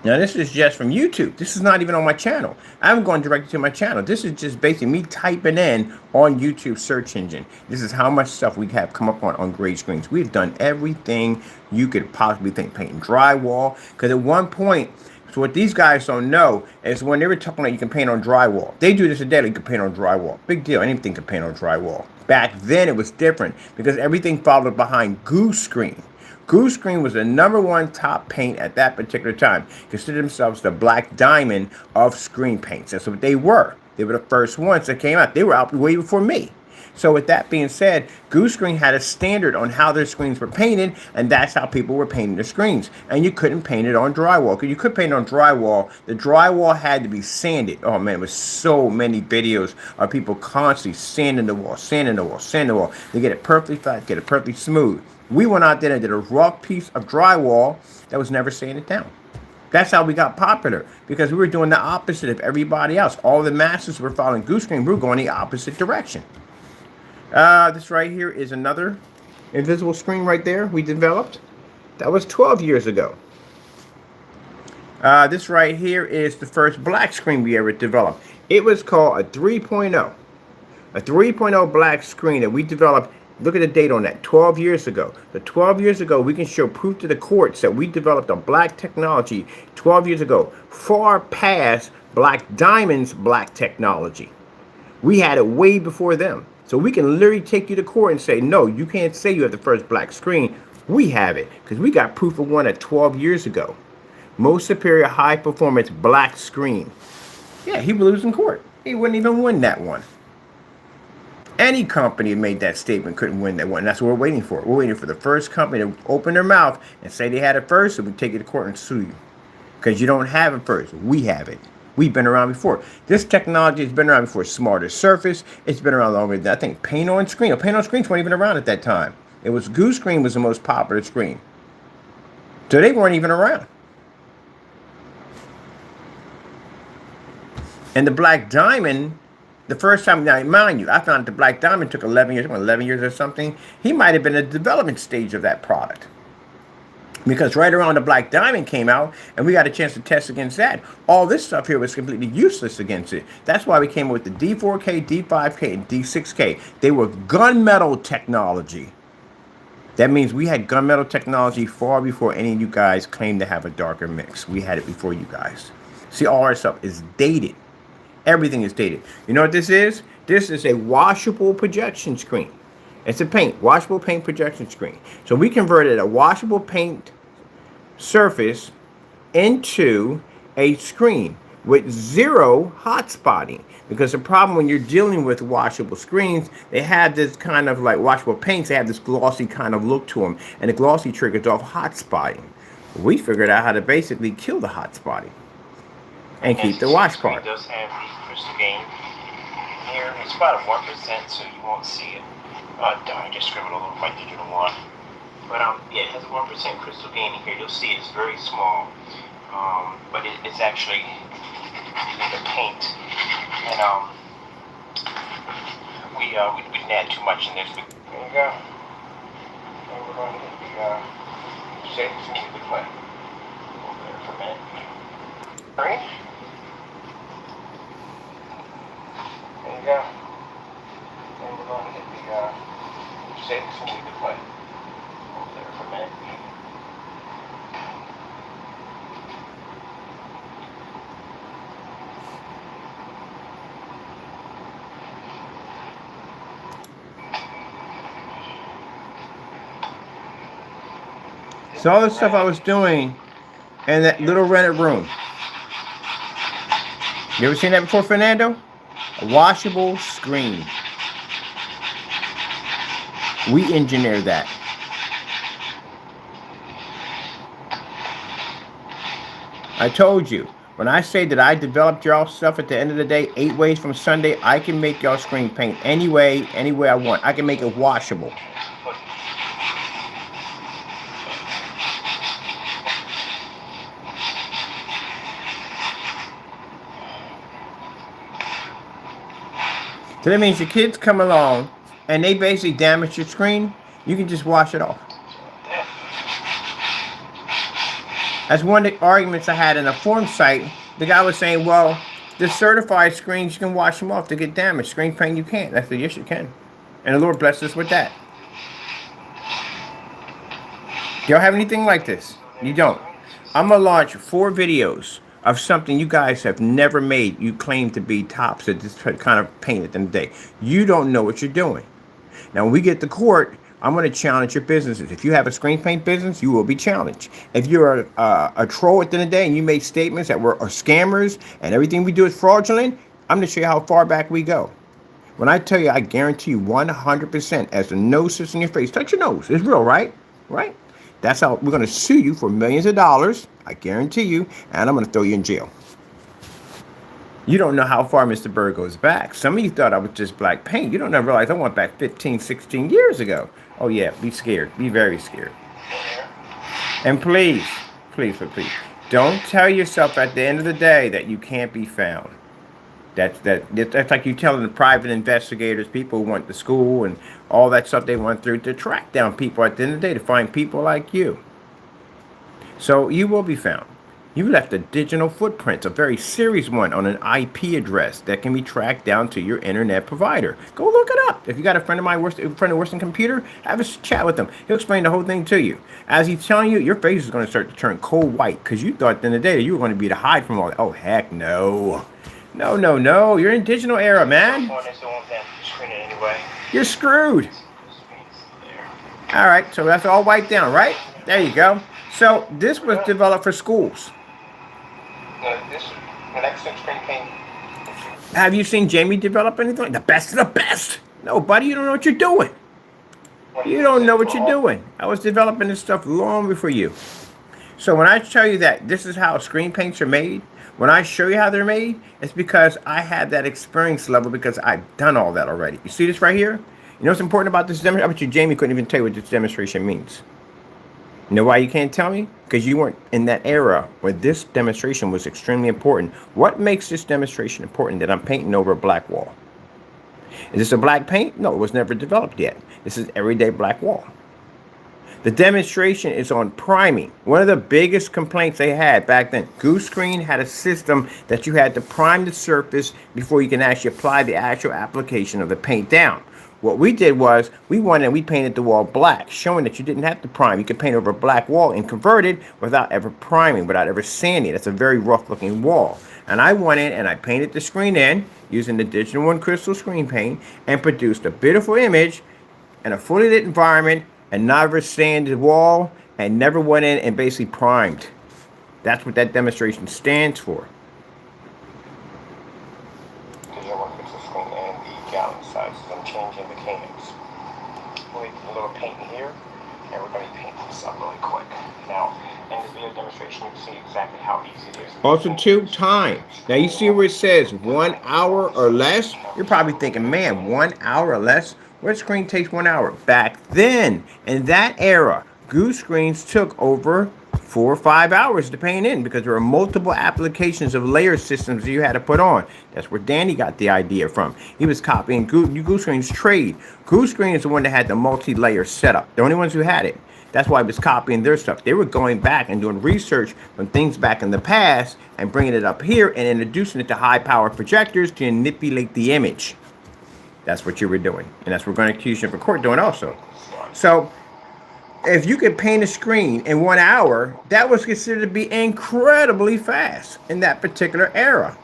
Now this is just from YouTube. This is not even on my channel. I haven't gone directly to my channel. This is just basically me typing in on YouTube search engine. This is how much stuff we have come up on grade screens. We've done everything you could possibly think. Painting drywall. Because at one point, so what these guys don't know is when they were talking about you can paint on drywall. They do this today. You can paint on drywall. Big deal. Anything can paint on drywall. Back then it was different because everything followed behind goose screen. Goose Screen was the #1 top paint at that particular time. Considered themselves the black diamond of screen paints. That's what they were. They were the first ones that came out. They were out way before me. So with that being said, Goose Screen had a standard on how their screens were painted, and that's how people were painting their screens. And you couldn't paint it on drywall. Because you could paint it on drywall. The drywall had to be sanded. Oh man, it was so many videos of people constantly sanding the wall, sanding the wall, sanding the wall. They get it perfectly flat, get it perfectly smooth. We went out there and did a rough piece of drywall that was never sanded down. That's how we got popular, because we were doing the opposite of everybody else. All the masters were following Goose Screen. We were going the opposite direction. This right here is another invisible screen right there we developed. That was 12 years ago. This right here is the first black screen we ever developed. It was called a 3.0. A 3.0 black screen that we developed. Look at the date on that, 12 years ago. So 12 years ago, we can show proof to the courts that we developed a black technology 12 years ago, far past Black Diamond's black technology. We had it way before them. So we can literally take you to court and say, no, you can't say you have the first black screen. We have it, because we got proof of one at 12 years ago. Most superior high performance black screen. Yeah, he would lose in court. He wouldn't even win that one. Any company that made that statement couldn't win that one. That's what we're waiting for. We're waiting for the first company to open their mouth and say they had it first, and we take it to court and sue you. Because you don't have it first. We have it. We've been around before. This technology has been around before. Smarter surface. It's been around longer than, I think, paint on screen. Paint on screens weren't even around at that time. It was Goose Screen was the most popular screen. So they weren't even around. And the Black Diamond, the first time, now mind you, I found the Black Diamond took 11 years or something. He might have been in the development stage of that product. Because right around the Black Diamond came out, and we got a chance to test against that, all this stuff here was completely useless against it. That's why we came up with the D4K, D5K, and D6K. They were gunmetal technology. That means we had gunmetal technology far before any of you guys claimed to have a darker mix. We had it before you guys. See, all our stuff is dated. Everything is dated. You know what this is? This is a washable projection screen. It's a washable paint projection screen. So we converted a washable paint surface into a screen with zero hot spotting. Because the problem when you're dealing with washable screens, they have this kind of like washable paints, they have this glossy kind of look to them. And the glossy triggers off hot spotting. We figured out how to basically kill the hot spotting and keep the wash part. It does have the crystal gain here. It's about a 1%, so you won't see it. Oh darn, I just scribbled all over my digital one. But yeah, it has a 1% crystal gain in here. You'll see it's very small, but it's actually in the paint. And we didn't add too much in this. There you go. And we're going to hit the shapes into the clay. Hold there for a minute. Right? There you go. And we're going to hit the shapes into the clay. Hold there for a minute. So all the stuff I was doing in that little rented room. You ever seen that before, Fernando? A washable screen. We engineered that. I told you, when I say that I developed y'all stuff at the end of the day, 8 ways from Sunday, I can make y'all screen paint any way I want. I can make it washable. So that means your kids come along and they basically damage your screen, you can just wash it off. That's one of the arguments I had in a forum site. The guy was saying, well, the certified screens, you can wash them off to get damaged. Screen paint, you can't. I said, yes, you can. And the Lord blessed us with that. Do y'all have anything like this? You don't. I'm going to launch 4 videos of something you guys have never made. You claim to be tops at this kind of paint at the end of the day. You don't know what you're doing. Now, when we get to court, I'm going to challenge your businesses. If you have a screen paint business, you will be challenged. If you're a troll at the end of the day and you make statements that we're scammers and everything we do is fraudulent, I'm going to show you how far back we go. When I tell you, I guarantee you 100% as the nose sits in your face, touch your nose. It's real, right? Right? That's how we're going to sue you for millions of dollars. I guarantee you. And I'm going to throw you in jail. You don't know how far Mr. Bird goes back. Some of you thought I was just black paint. You don't know, realize I went back 15, 16 years ago. Oh, yeah. Be scared. Be very scared. And please, please, don't tell yourself at the end of the day that you can't be found. That's like you telling the private investigators, people who went to school and all that stuff they went through to track down people at the end of the day, to find people like you. So you will be found. You left a digital footprint, a very serious one, on an IP address that can be tracked down to your internet provider. Go look it up. If you got a friend of mine, friend of Worcester Computer, have a chat with him. He'll explain the whole thing to you. As he's telling you, your face is going to start to turn cold white because you thought at the end of the day that you were going to be to hide from all that. Oh, heck no. No. You're in digital era, man. You're screwed. All right, so that's all wiped down, right? There you go. So this was developed for schools. Have you seen Jamie develop anything? The best of the best. No, buddy, you don't know what you're doing. You don't know what you're doing. I was developing this stuff long before you. So when I tell you that this is how screen paints are made, when I show you how they're made, it's because I have that experience level because I've done all that already. You see this right here? You know what's important about this demonstration? I bet you Jamie couldn't even tell you what this demonstration means. You know why you can't tell me? Because you weren't in that era where this demonstration was extremely important. What makes this demonstration important that I'm painting over a black wall? Is this a black paint? No, it was never developed yet. This is everyday black wall. The demonstration is on priming. One of the biggest complaints they had back then, Goose Screen had a system that you had to prime the surface before you can actually apply the actual application of the paint down. What we did was we painted the wall black, showing that you didn't have to prime. You could paint over a black wall and convert it without ever priming, without ever sanding. That's a very rough looking wall. And I went in and I painted the screen in using the Digital One Crystal screen paint and produced a beautiful image in a fully lit environment and never sanded the wall and never went in and basically primed. That's what that demonstration stands for. Changing mechanics. We'll make a little paint in here, and we're going to paint this up really quick. Now, in this video demonstration, you can see exactly how easy it is. Also, too, time. Now, you see where it says 1 hour or less? You're probably thinking, man, 1 hour or less? What screen takes 1 hour? Back then, in that era, Goose Screens took over 4 or 5 hours to paint in because there were multiple applications of layer systems that you had to put on. That's where Danny got the idea from. He was copying Goose Screen's trade. Goose Screen is the one that had the multi-layer setup. The only ones who had it. That's why he was copying their stuff. They were going back and doing research on things back in the past and bringing it up here and introducing it to high-power projectors to manipulate the image. That's what you were doing. And that's what we're going to accuse you of court doing also. So if you could paint a screen in 1 hour, that was considered to be incredibly fast in that particular era.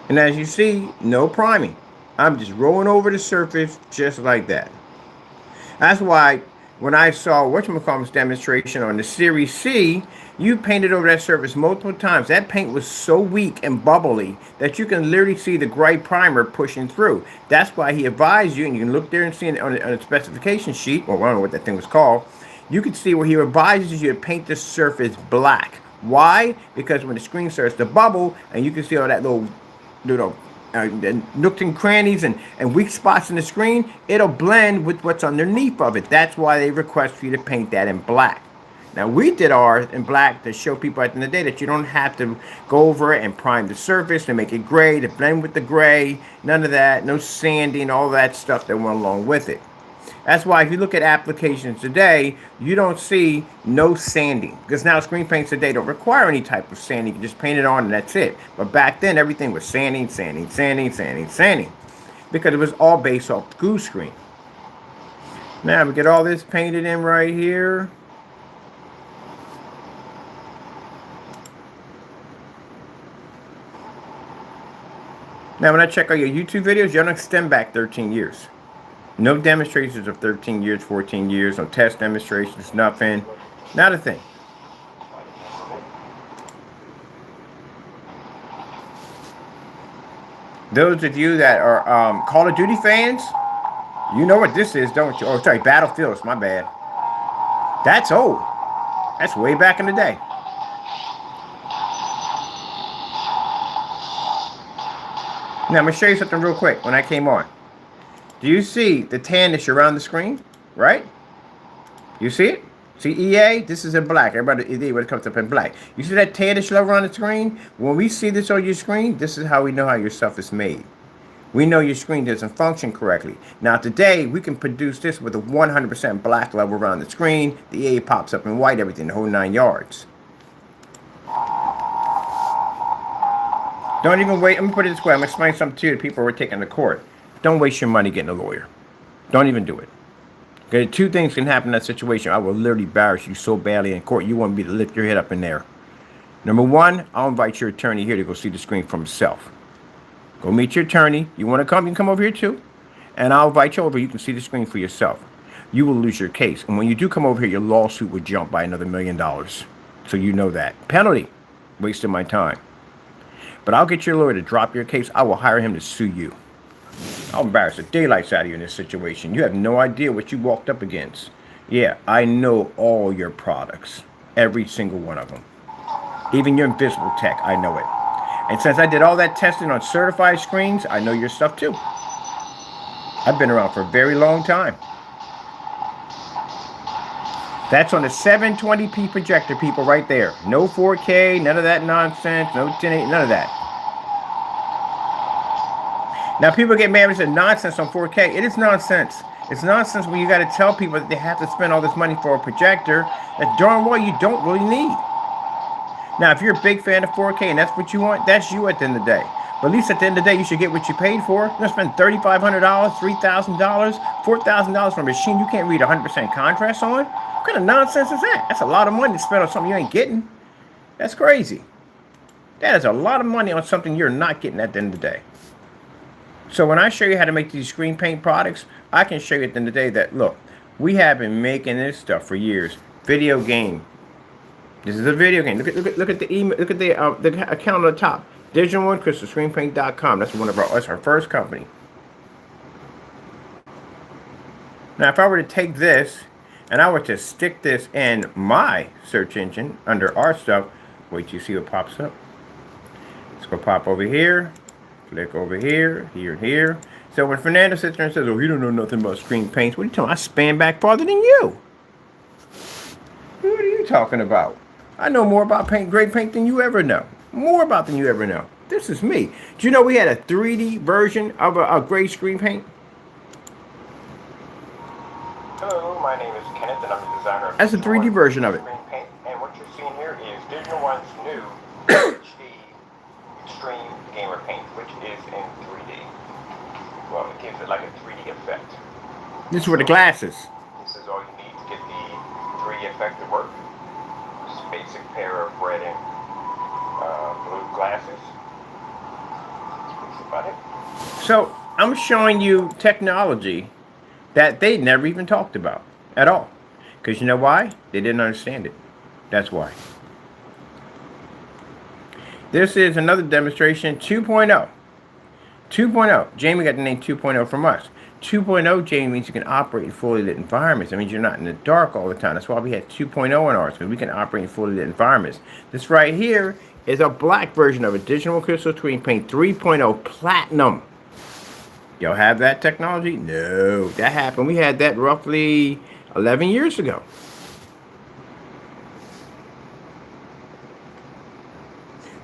And as you see, no priming. I'm just rolling over the surface just like that. That's why when I saw whatchamacallit's demonstration on the Series C, you painted over that surface multiple times. That paint was so weak and bubbly that you can literally see the gray primer pushing through. That's why he advised you, and you can look there and see it on a specification sheet, or I don't know what that thing was called. You can see where he advises you to paint the surface black. Why? Because when the screen starts to bubble, and you can see all that little nooks and crannies and weak spots in the screen, it'll blend with what's underneath of it. That's why they request for you to paint that in black. Now, we did ours in black to show people at the end of the day that you don't have to go over it and prime the surface to make it gray, to blend with the gray. None of that. No sanding, all that stuff that went along with it. That's why if you look at applications today, you don't see no sanding. Because now screen paints today don't require any type of sanding. You can just paint it on and that's it. But back then, everything was sanding, sanding, sanding, sanding, sanding. Because it was all based off glue screen. Now we get all this painted in right here. Now when I check out your YouTube videos, you don't extend back 13 years. No demonstrations of 13 years, 14 years, no test demonstrations, nothing. Not a thing. Those of you that are Call of Duty fans, you know what this is, don't you? Oh, sorry, Battlefields, my bad. That's old. That's way back in the day. Now, I'm going to show you something real quick when I came on. Do you see the tannish around the screen? Right? You see it? See EA? This is in black. Everybody, EA, when it comes up in black. You see that tannish logo on the screen? When we see this on your screen, this is how we know how your stuff is made. We know your screen doesn't function correctly. Now today, we can produce this with a 100% black level around the screen. The EA pops up in white, everything, the whole 9 yards. Don't even wait. Let me put it this way. I'm going to explain something to you. The people who are taking to court. Don't waste your money getting a lawyer. Don't even do it. Okay, two things can happen in that situation. I will literally embarrass you so badly in court, you want me to lift your head up in there. Number one, I'll invite your attorney here to go see the screen for himself. Go meet your attorney. You want to come, you can come over here too. And I'll invite you over. You can see the screen for yourself. You will lose your case. And when you do come over here, your lawsuit would jump by another $1 million. So you know that. Penalty. Wasting my time. But I'll get your lawyer to drop your case. I will hire him to sue you. I'll embarrass the daylights out of you in this situation. You have no idea what you walked up against. Yeah, I know all your products. Every single one of them. Even your invisible tech, I know it. And since I did all that testing on certified screens, I know your stuff too. I've been around for a very long time. That's on the 720p projector, people, right there. No 4K, none of that nonsense, no 1080, none of that. Now, people get mad when it's nonsense on 4K. It is nonsense. It's nonsense when you got to tell people that they have to spend all this money for a projector that darn well you don't really need. Now, if you're a big fan of 4K and that's what you want, that's you at the end of the day. But at least at the end of the day, you should get what you paid for. You're going to spend $3,500, $3,000, $4,000 for a machine you can't read 100% contrast on? What kind of nonsense is that? That's a lot of money to spend on something you ain't getting. That's crazy. That is a lot of money on something you're not getting at the end of the day. So when I show you how to make these screen paint products, I can show you at the end of the day that, look, we have been making this stuff for years. Video game. This is a video game. Look at the email. Look at the account on the top. Digital1crystalscreenpaint.com. That's our first company. Now, if I were to take this and I were to stick this in my search engine under our stuff, wait till you see what pops up. It's gonna pop over here. Click over here, here, and here. So when Fernando sits there and says, "Oh, you don't know nothing about screen paints," what are you talking about? I span back farther than you. What are you talking about? I know more about great paint than you ever know. More about than you ever know. This is me. Do you know we had a 3D version of a gray screen paint? Hello, my name is Kenneth, and I'm the designer of That's a 3D version of it. Screen Paint. And what you're seeing here is Digital One's new HD Extreme Gamer Paint, which is in 3D. Well, it gives it like a 3D effect. This is for the glasses. This is all you need to get the 3D effect to work. Just a basic pair of red and blue glasses. That's about it. So I'm showing you technology that they never even talked about at all. Because you know why? They didn't understand it. That's why. This is another demonstration, 2.0. 2.0. Jamie got the name 2.0 from us. 2.0, Jamie, means you can operate in fully lit environments. That means you're not in the dark all the time. That's why we had 2.0 in ours, because we can operate in fully lit environments. This right here is a black version of a Digital Crystal Screen Paint 3.0 Platinum. Y'all have that technology? No, that happened. We had that roughly 11 years ago.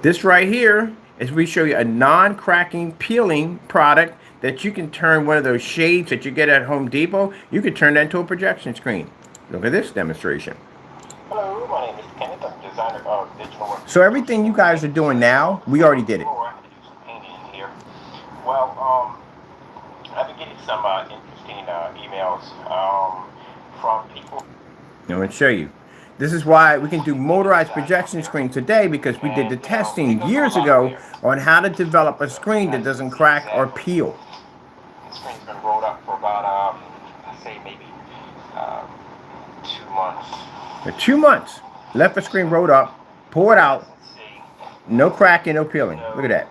This right here is we show you a non-cracking peeling product that you can turn one of those shades that you get at Home Depot, you could turn that into a projection screen. Look at this demonstration. Hello, my name is Kenneth. I'm designer of digital work. So everything you guys are doing now, we already did it. I had to do some painting in here. Well, I've been getting some interesting emails from people. I'm going to show you. This is why we can do motorized projection screen today, because we did the testing years ago on how to develop a screen that doesn't crack or peel. The screen's been rolled up for about, I say maybe 2 months. For 2 months, left the screen rolled up, pull it out, no cracking, no peeling. Look at that.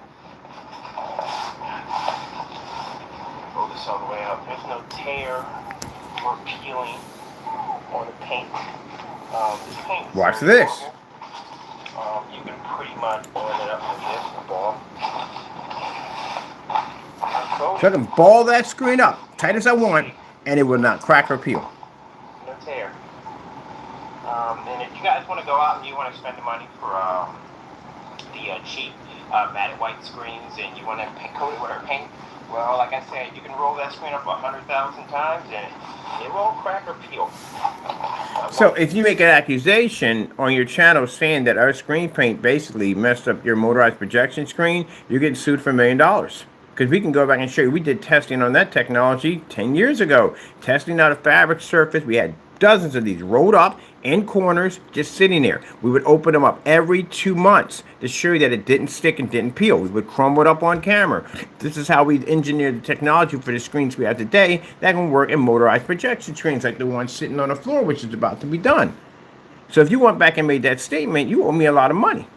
Roll this all the way up. There's no tear or peeling on the paint. This paint. Watch this. You can pretty much line it up like this, the ball. So I can ball that screen up tight as I want, and it will not crack or peel. No tear. And if you guys want to go out and you want to spend the money for the cheap matte white screens, and you want to coat it with our paint, well, like I said, you can roll that screen up 100,000 times, and it won't crack or peel. So if you make an accusation on your channel saying that our screen paint basically messed up your motorized projection screen, you're getting sued for $1 million. Because we can go back and show you, we did testing on that technology 10 years ago. Testing out a fabric surface. We had dozens of these rolled up in corners, just sitting there. We would open them up every 2 months to show you that it didn't stick and didn't peel. We would crumble it up on camera. This is how we engineered the technology for the screens we have today that can work in motorized projection screens like the one sitting on the floor, which is about to be done. So if you went back and made that statement, you owe me a lot of money.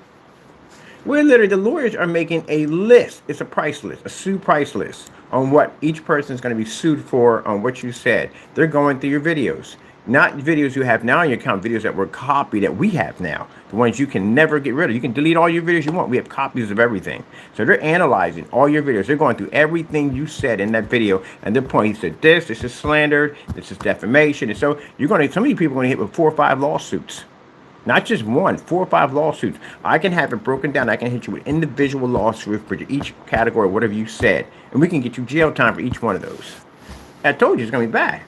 We're literally, the lawyers are making a list. It's a price list, a sue price list on what each person is going to be sued for on what you said. They're going through your videos. Not videos you have now on your account, videos that were copied that we have now. The ones you can never get rid of. You can delete all your videos you want. We have copies of everything. So they're analyzing all your videos. They're going through everything you said in that video. And they're pointing to this is slander, this is defamation. And so you're going to, some of you people are going to hit with 4 or 5 lawsuits. Not just 1, 4 or 5 lawsuits. I can have it broken down. I can hit you with individual lawsuits for each category, whatever you said. And we can get you jail time for each one of those. I told you it's going to be bad.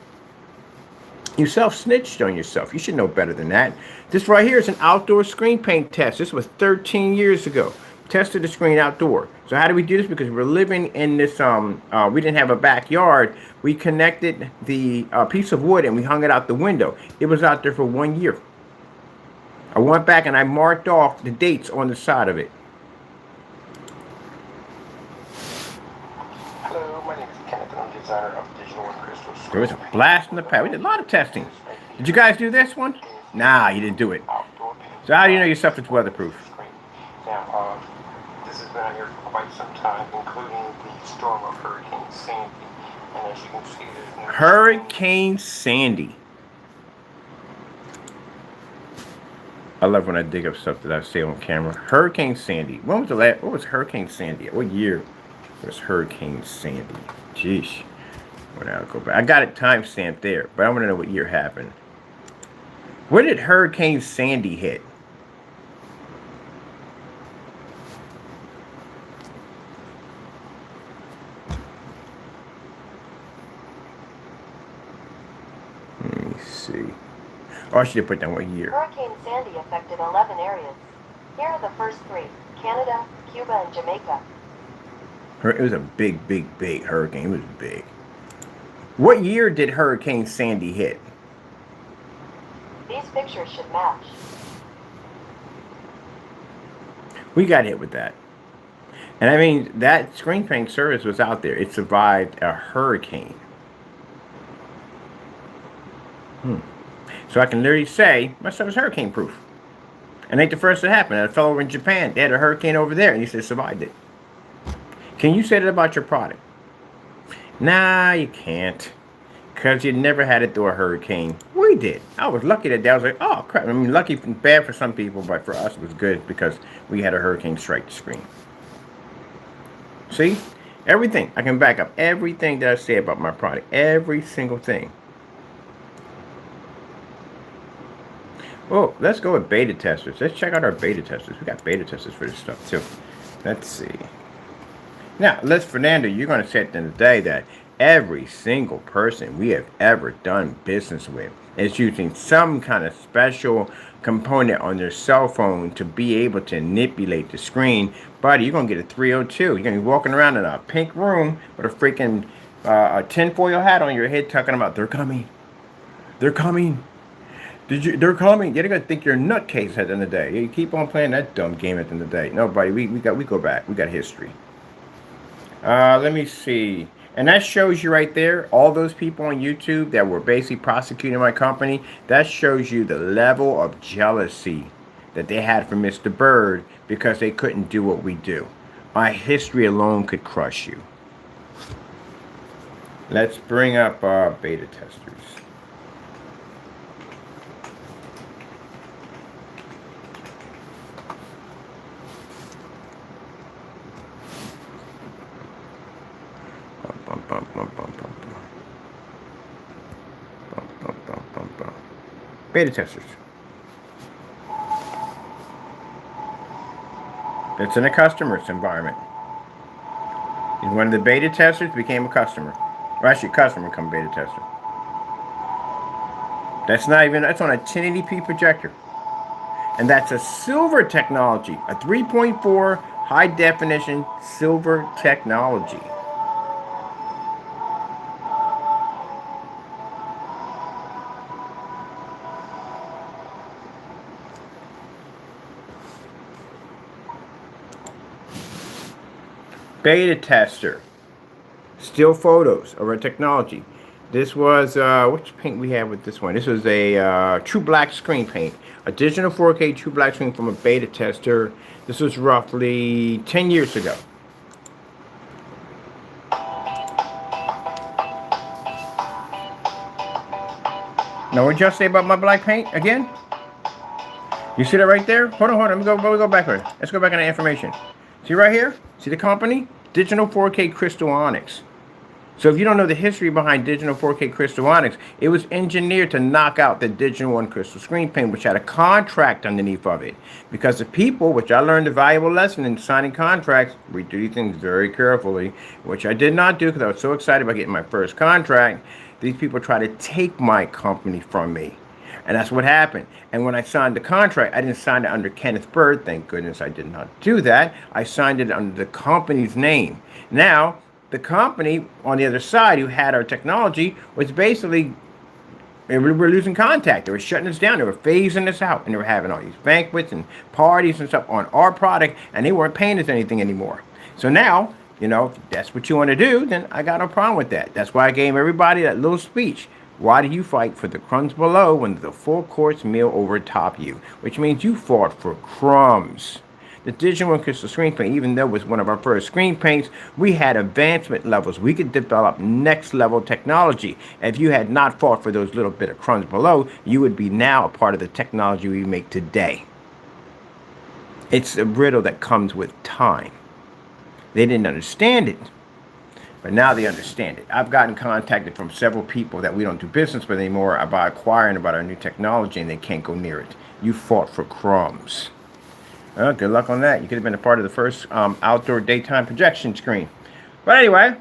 You self-snitched on yourself. You should know better than that. This right here is an outdoor screen paint test. This was 13 years ago. Tested the screen outdoor. So how did we do this? Because we're living in this, we didn't have a backyard. We connected the piece of wood and we hung it out the window. It was out there for 1 year. I went back and I marked off the dates on the side of it. Hello, my name is Kenneth, and I'm designer of digital and crystal. There was a blast in the past. We did a lot of testing. Did you guys do this one? Nah, you didn't do it. So how do you know your stuff is weatherproof? Now, this has been out here for quite some time, including the storm of Hurricane Sandy. And as you can see, there's no Hurricane Sandy. I love when I dig up stuff that I say on camera. Hurricane Sandy. When was the last? What was Hurricane Sandy? What year was Hurricane Sandy? Jeez. When I go back, I got it timestamped there, but I want to know what year happened. Where did Hurricane Sandy hit? Let me see. Oh, I should have put down what year. Hurricane Sandy affected 11 areas. Here are the first 3: Canada, Cuba, and Jamaica. It was a big hurricane. It was big. What year did Hurricane Sandy hit? These pictures should match. We got hit with that. And I mean, that screen paint service was out there. It survived a hurricane. So I can literally say, my stuff is hurricane proof. And ain't the first to happen. A fellow in Japan, they had a hurricane over there and he said survived it. Can you say that about your product? Nah, you can't. Because you never had it through a hurricane. We did. I was lucky that day. I was like, oh crap. I mean, lucky, bad for some people, but for us it was good because we had a hurricane strike the screen. See? Everything. I can back up everything that I say about my product. Every single thing. Oh, let's go with beta testers. Let's check out our beta testers. We got beta testers for this stuff too. Let's see. Now, Les Fernando, you're going to say at the end of the day that every single person we have ever done business with is using some kind of special component on their cell phone to be able to manipulate the screen. Buddy, you're going to get a 302. You're going to be walking around in a pink room with a freaking a tinfoil hat on your head talking about, they're coming. They're coming. They're coming. They're gonna think you're a nutcase at the end of the day. You keep on playing that dumb game at the end of the day. No, buddy, we go back. We got history. Let me see. And that shows you right there, all those people on YouTube that were basically prosecuting my company, that shows you the level of jealousy that they had for Mr. Bird because they couldn't do what we do. My history alone could crush you. Let's bring up beta testers. Beta testers. It's in a customer's environment. And one of the beta testers became a customer. Or actually, a customer became a beta tester. That's on a 1080p projector. And that's a silver technology, a 3.4 high definition silver technology. Beta tester. Still photos of our technology. This was, which paint we have with this one? This was a true black screen paint. A digital 4K true black screen from a beta tester. This was roughly 10 years ago. Now, what did y'all say about my black paint again? You see that right there? Hold on. Let me go back here. Let's go back on the information. See right here? See the company? Digital 4K Crystal Onyx. So if you don't know the history behind Digital 4K Crystal Onyx, it was engineered to knock out the Digital 1 Crystal Screen Paint, which had a contract underneath of it. Because the people, which I learned a valuable lesson in signing contracts, we do these things very carefully, which I did not do because I was so excited about getting my first contract. These people try to take my company from me. And that's what happened. And when I signed the contract, I didn't sign it under Kenneth Bird. Thank goodness I did not do that. I signed it under the company's name. Now, the company on the other side who had our technology was basically, we were losing contact. They were shutting us down. They were phasing us out. And they were having all these banquets and parties and stuff on our product. And they weren't paying us anything anymore. So now, you know, if that's what you want to do, then I got no problem with that. That's why I gave everybody that little speech. Why do you fight for the crumbs below when there's a full-course meal over top you? Which means you fought for crumbs. The Digital 1 Crystal Screen Paint, even though it was one of our first screen paints, we had advancement levels. We could develop next-level technology. If you had not fought for those little bit of crumbs below, you would be now a part of the technology we make today. It's a riddle that comes with time. They didn't understand it. But now they understand it. I've gotten contacted from several people that we don't do business with anymore about acquiring about our new technology, and they can't go near it. You fought for crumbs. Well, good luck on that. You could have been a part of the first outdoor daytime projection screen. But anyway,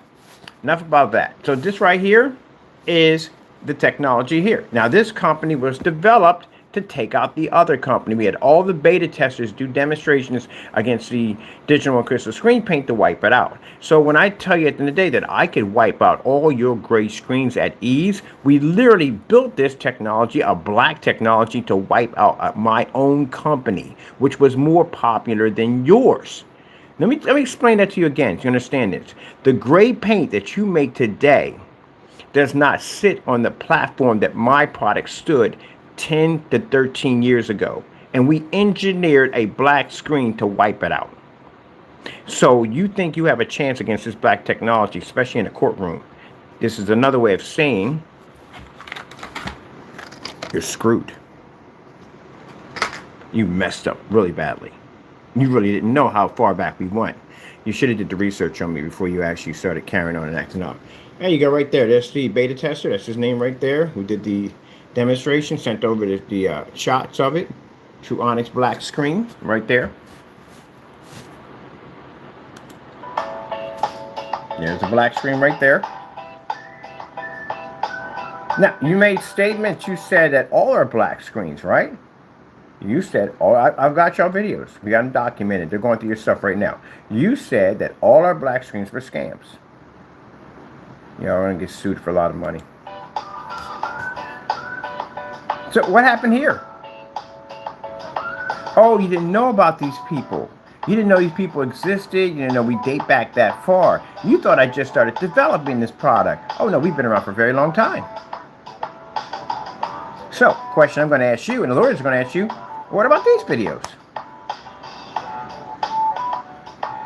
enough about that. So this right here is the technology here. Now, this company was developed to take out the other company. We had all the beta testers do demonstrations against the Digital 1 Crystal Screen Paint to wipe it out. So when I tell you at the end of the day that I could wipe out all your gray screens at ease, we literally built this technology, a black technology, to wipe out my own company, which was more popular than yours. Let me explain that to you again so you understand this. The gray paint that you make today does not sit on the platform that my product stood 10 to 13 years ago, and we engineered a black screen to wipe it out. So you think you have a chance against this black technology, especially in a courtroom. This is another way of saying you're screwed. You messed up really badly. You really didn't know how far back we went. You should have did the research on me before you actually started carrying on and acting up. There you go right there. That's the beta tester. That's his name right there, who did the demonstration, sent over the shots of it to Onyx black screen right there. There's a black screen right there. Now, you made statements. You said that all are black screens, right? You said, I've got y'all videos. We got them documented. They're going through your stuff right now. You said that all our black screens were scams. Y'all are going to get sued for a lot of money. So what happened here? Oh, you didn't know about these people. You didn't know these people existed. You didn't know we date back that far. You thought I just started developing this product. Oh, no, we've been around for a very long time. So, question I'm going to ask you, and the lawyers are going to ask you, what about these videos?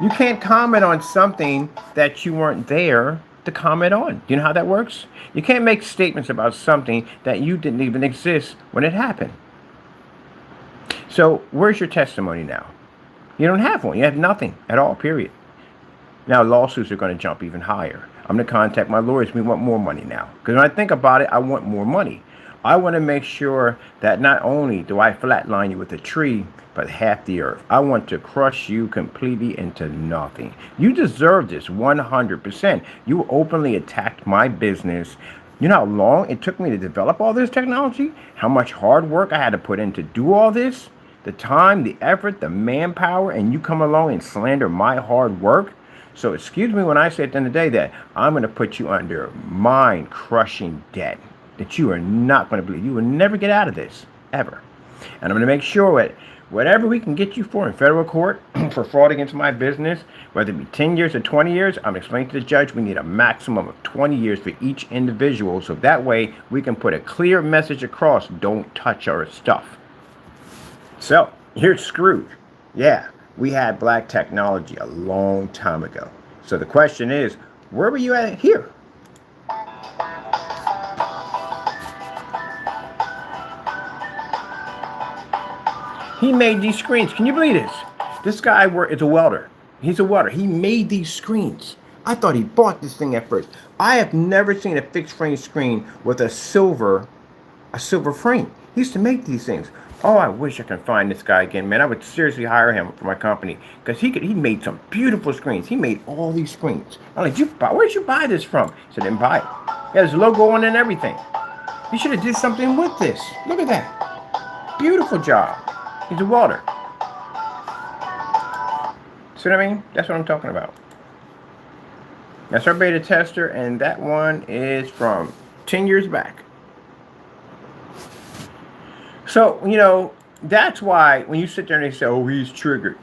You can't comment on something that you weren't there to comment on. Do you know how that works? You can't make statements about something that you didn't even exist when it happened. So, where's your testimony now? You don't have one. You have nothing at all, period. Now, lawsuits are going to jump even higher. I'm going to contact my lawyers. We want more money now. Because when I think about it, I want more money. I want to make sure that not only do I flatline you with a tree, but half the earth. I want to crush you completely into nothing. You deserve this 100%. You openly attacked my business. You know how long it took me to develop all this technology? How much hard work I had to put in to do all this? The time, the effort, the manpower, and you come along and slander my hard work? So excuse me when I say at the end of the day that I'm going to put you under mind-crushing debt that you are not going to believe. You will never get out of this, ever. And I'm going to make sure that whatever we can get you for in federal court for fraud against my business, whether it be 10 years or 20 years, I'm explaining to the judge we need a maximum of 20 years for each individual. So that way we can put a clear message across, don't touch our stuff. So, you're screwed. Yeah, we had black technology a long time ago. So the question is, where were you at here? He made these screens. Can you believe this? This guy is a welder. He's a welder. He made these screens. I thought he bought this thing at first. I have never seen a fixed frame screen with a silver frame. He used to make these things. Oh, I wish I could find this guy again, man. I would seriously hire him for my company because he made some beautiful screens. He made all these screens. I'm like, where'd you buy this from? He said, I didn't buy it. He had his logo on it and everything. You should have did something with this. Look at that. Beautiful job. He's a welder. See what I mean? That's what I'm talking about. That's our beta tester, and that one is from 10 years back. So, you know, that's why when you sit there and they say, oh, he's triggered.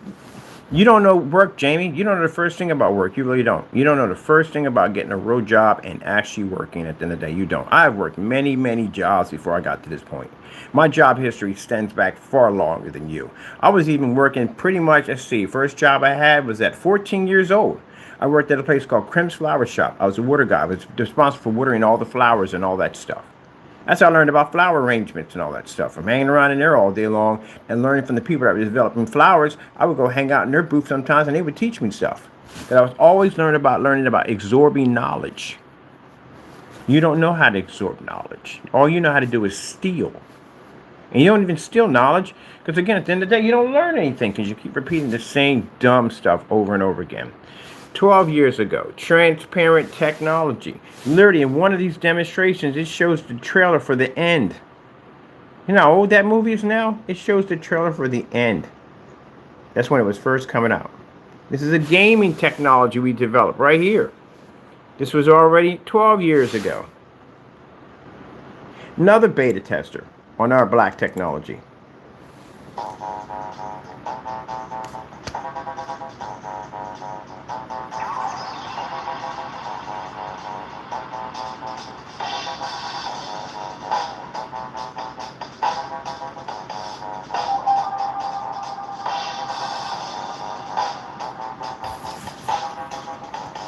You don't know work, Jamie. You don't know the first thing about work. You really don't. You don't know the first thing about getting a real job and actually working at the end of the day. You don't. I've worked many, many jobs before I got to this point. My job history extends back far longer than you. I was even working pretty much, first job I had was at 14 years old. I worked at a place called Crim's Flower Shop. I was a water guy. I was responsible for watering all the flowers and all that stuff. That's how I learned about flower arrangements and all that stuff. From hanging around in there all day long and learning from the people that were developing flowers, I would go hang out in their booth sometimes and they would teach me stuff. But I was always learning about absorbing knowledge. You don't know how to absorb knowledge. All you know how to do is steal. And you don't even steal knowledge because, again, at the end of the day, you don't learn anything because you keep repeating the same dumb stuff over and over again. 12 years ago, transparent technology. Literally, in one of these demonstrations, it shows the trailer for the end. You know how old that movie is now? It shows the trailer for the end. That's when it was first coming out. This is a gaming technology we developed right here. This was already 12 years ago. Another beta tester on our black technology.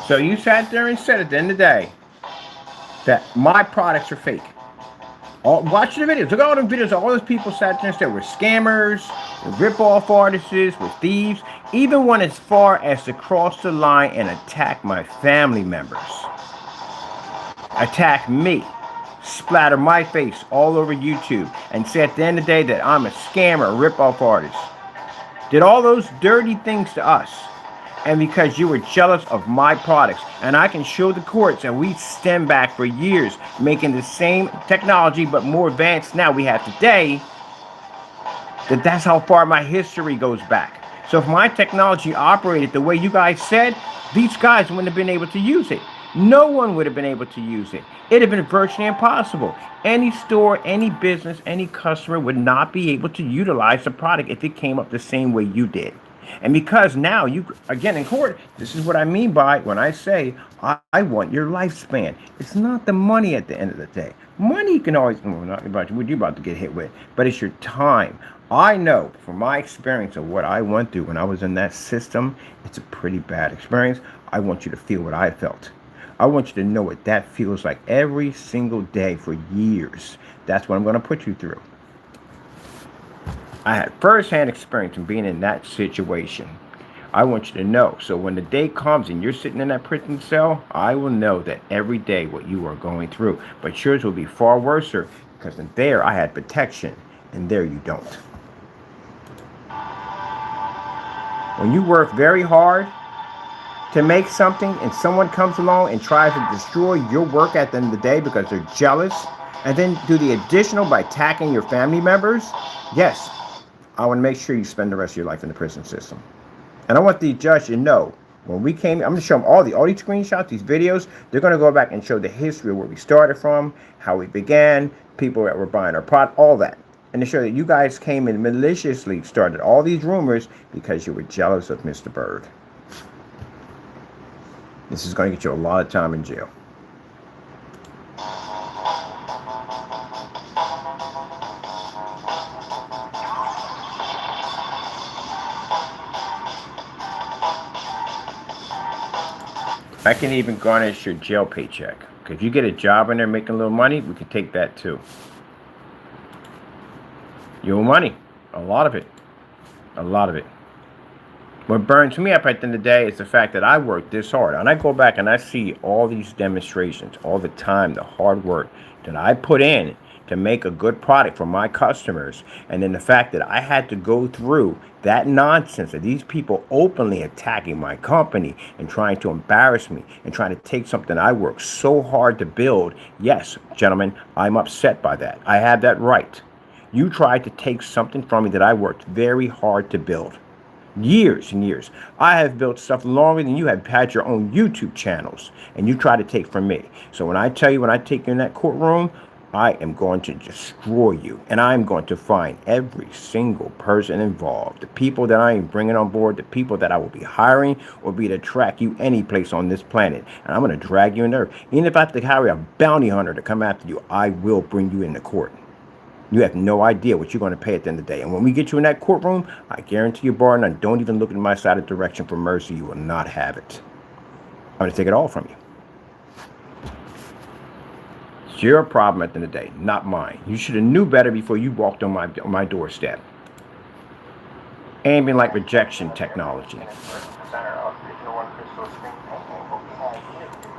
So you sat there and said at the end of the day that my products are fake. Watch the videos. Look at all the videos. All those people sat there and said we're scammers, we're rip-off artists, we're thieves. Even went as far as to cross the line and attack my family members. Attack me. Splatter my face all over YouTube. And say at the end of the day that I'm a scammer, a rip-off artist. Did all those dirty things to us. and because you were jealous of my products. And I can show the courts, and we stem back for years, making the same technology but more advanced now we have today, that's how far my history goes back. So if my technology operated the way you guys said, these guys wouldn't have been able to use it. No one would have been able to use it. It'd have been virtually impossible. Any store, any business, any customer would not be able to utilize the product if it came up the same way you did. And because now you, again in court, this is what I mean by when I say I want your lifespan. It's not the money at the end of the day. Money you can always, well, not about what you're about to get hit with, but it's your time. I know from my experience of what I went through when I was in that system, it's a pretty bad experience. I want you to feel what I felt. I want you to know what that feels like every single day for years. That's what I'm going to put you through. I had first-hand experience in being in that situation. I want you to know. So when the day comes and you're sitting in that prison cell, I will know that every day what you are going through. But yours will be far worse because in there I had protection and there you don't. When you work very hard to make something and someone comes along and tries to destroy your work at the end of the day because they're jealous, and then do the additional by attacking your family members, yes, I want to make sure you spend the rest of your life in the prison system. And I want the judge to know, when we came, I'm going to show them all these screenshots, these videos. They're going to go back and show the history of where we started from, how we began, people that were buying our product, all that. And to show that you guys came and maliciously started all these rumors because you were jealous of Mr. Bird. This is going to get you a lot of time in jail. I can even garnish your jail paycheck. If you get a job in there making a little money, we can take that too. Your money. A lot of it. A lot of it. What burns me up at the end of the day is the fact that I worked this hard. And I go back and I see all these demonstrations, all the time, the hard work that I put in to make a good product for my customers. And then the fact that I had to go through that nonsense of these people openly attacking my company and trying to embarrass me and trying to take something I worked so hard to build. Yes, gentlemen, I'm upset by that. I have that right. You tried to take something from me that I worked very hard to build. Years and years. I have built stuff longer than you have had your own YouTube channels, and you try to take from me. So when I tell you, when I take you in that courtroom, I am going to destroy you, and I'm going to find every single person involved. The people that I am bringing on board, the people that I will be hiring, will be to track you any place on this planet. And I'm going to drag you in there. Even if I have to hire a bounty hunter to come after you, I will bring you into court. You have no idea what you're going to pay at the end of the day. And when we get you in that courtroom, I guarantee you, bar none, don't even look in my side of direction for mercy. You will not have it. I'm going to take it all from you. It's your problem at the end of the day, not mine. You should have knew better before you walked on my doorstep. Ambient light rejection technology.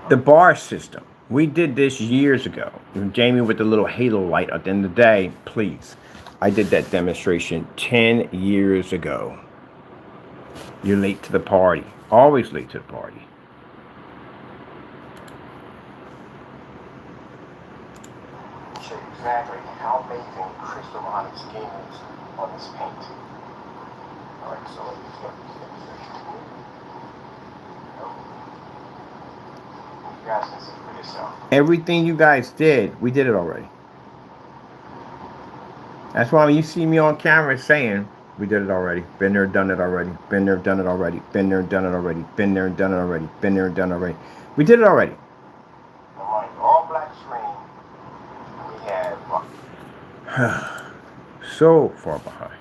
The bar system. We did this years ago. Jamie with the little halo light at the end of the day, please. I did that demonstration 10 years ago. You're late to the party. Always late to the party. Show you exactly how amazing crystal onyx skin is on this paint. Alright, so let's look at this demonstration. You guys can see for yourself. Everything you guys did, we did it already. That's why when you see me on camera saying, we did it already. Been there, done it already. Been there, done it already. Been there, done it already. Been there, done it already. Been there, done it already. We did it already. Alright, all black screen. We have so far behind.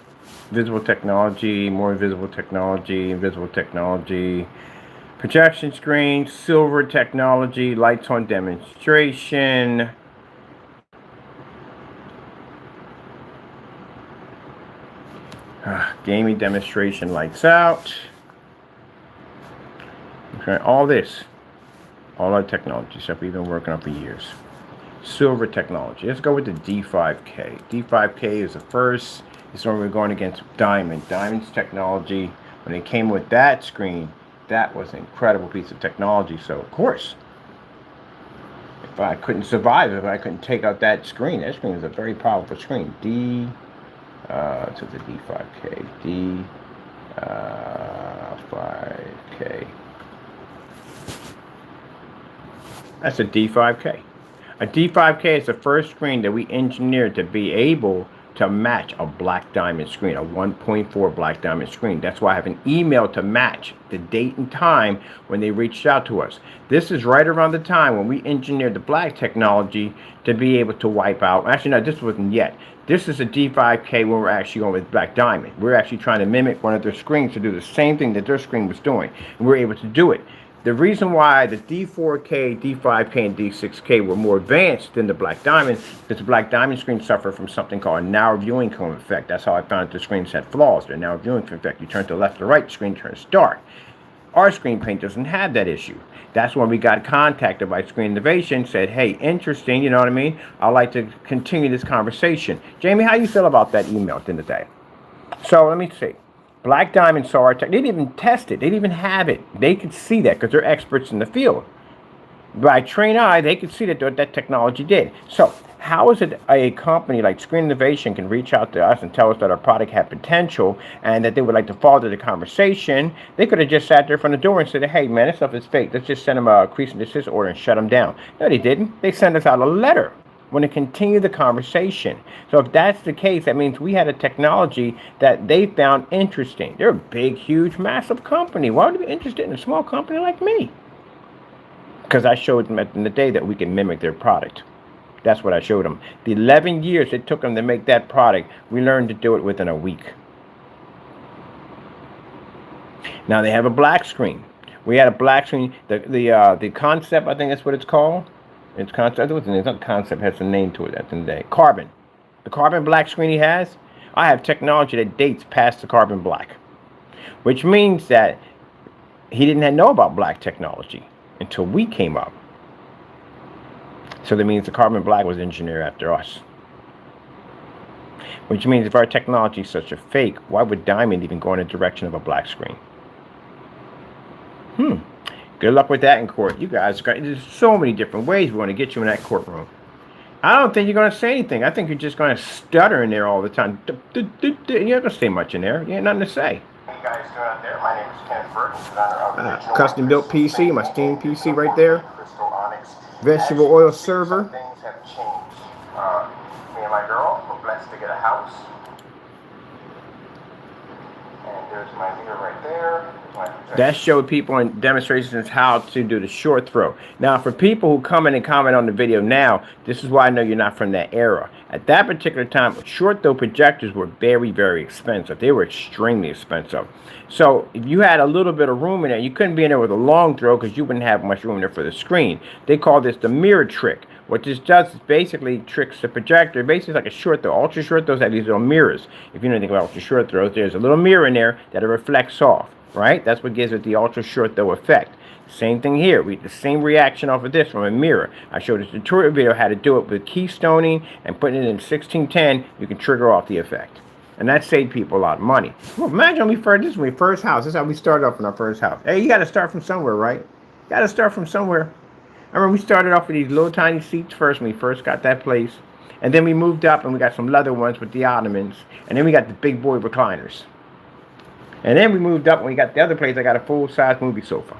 Visible technology, more visible technology, invisible technology. Projection screen, silver technology, lights on demonstration. Gaming demonstration, lights out. Okay, all this. All our technology stuff we've been working on for years. Silver technology. Let's go with the D5K. D5K is the first. This one we're going against Diamond. Diamond's technology, when it came with that screen, That was an incredible piece of technology. So, of course, if I couldn't survive, if I couldn't take out that screen is a very powerful screen. So it's a D5K. D5K. That's a D5K. A D5K is the first screen that we engineered to be able to match a black diamond screen, a 1.4 black diamond screen. That's why I have an email to match the date and time when they reached out to us. This is right around the time when we engineered the black technology to be able to wipe out. Actually, no, this wasn't yet. This is a D5K when we're actually going with black diamond. We're actually trying to mimic one of their screens to do the same thing that their screen was doing. And we're able to do it. The reason why the D4K, D5K, and D6K were more advanced than the black diamond is the black diamond screen suffered from something called a narrow viewing cone effect. That's how I found the screens had flaws. The narrow viewing cone effect. You turn to the left or right, the screen turns dark. Our screen paint doesn't have that issue. That's when we got contacted by Screen Innovation, said, hey, interesting, you know what I mean? I'd like to continue this conversation. Jamie, how you feel about that email at the end of the day? So let me see. Black Diamond saw our tech. They didn't even test it. They didn't even have it. They could see that because they're experts in the field. By trained eye, they could see that that technology did. So how is it a company like Screen Innovation can reach out to us and tell us that our product had potential and that they would like to follow the conversation? They could have just sat there from the door and said, hey, man, this stuff is fake. Let's just send them a cease and desist order and shut them down. No, they didn't. They sent us out a letter. Want to continue the conversation. So if that's the case, that means we had a technology that they found interesting. They're a big, huge, massive company. Why would they be interested in a small company like me? Because I showed them at the end of the day that we can mimic their product. That's what I showed them. The 11 years it took them to make that product, we learned to do it within a week. Now they have a black screen. We had a black screen. The concept, I think that's what it's called. It's concept. It's not concept. It has a name to it at the end of the day. Carbon. The carbon black screen he has. I have technology that dates past the carbon black, which means that he didn't know about black technology until we came up. So that means the carbon black was engineered after us. Which means if our technology is such a fake, why would diamond even go in the direction of a black screen? Good luck with that in court. You guys, there's so many different ways we want to get you in that courtroom. I don't think you're going to say anything. I think you're just going to stutter in there all the time. You're not going to say much in there. You ain't nothing to say. How you guys doing out there? My name is Kenneth Burton, designer of Custom built PC, my Steam PC right there. Crystal Onyx. Vegetable oil server. Some things have changed. Me and my girl were blessed to get a house. And there's my mirror right there. That showed people in demonstrations how to do the short throw. Now, for people who come in and comment on the video now, this is why I know you're not from that era. At that particular time, short throw projectors were very, very expensive. They were extremely expensive. So if you had a little bit of room in there, you couldn't be in there with a long throw because you wouldn't have much room in there for the screen. They call this the mirror trick. What this does is basically tricks the projector. Basically, it's like a short throw. Ultra short throws have these little mirrors. If you know anything about ultra short throws, there's a little mirror in there that it reflects off. Right? That's what gives it the ultra short throw effect. Same thing here. We get the same reaction off of this from a mirror. I showed a tutorial video how to do it with keystoning and putting it in 1610. You can trigger off the effect. And that saved people a lot of money. Well, imagine this is my first house. This is how we started off in our first house. Hey, you got to start from somewhere, right? You got to start from somewhere. I remember we started off with these little tiny seats first when we first got that place. And then we moved up and we got some leather ones with the ottomans. And then we got the big boy recliners. And then we moved up and we got the other place. I got a full-size movie sofa.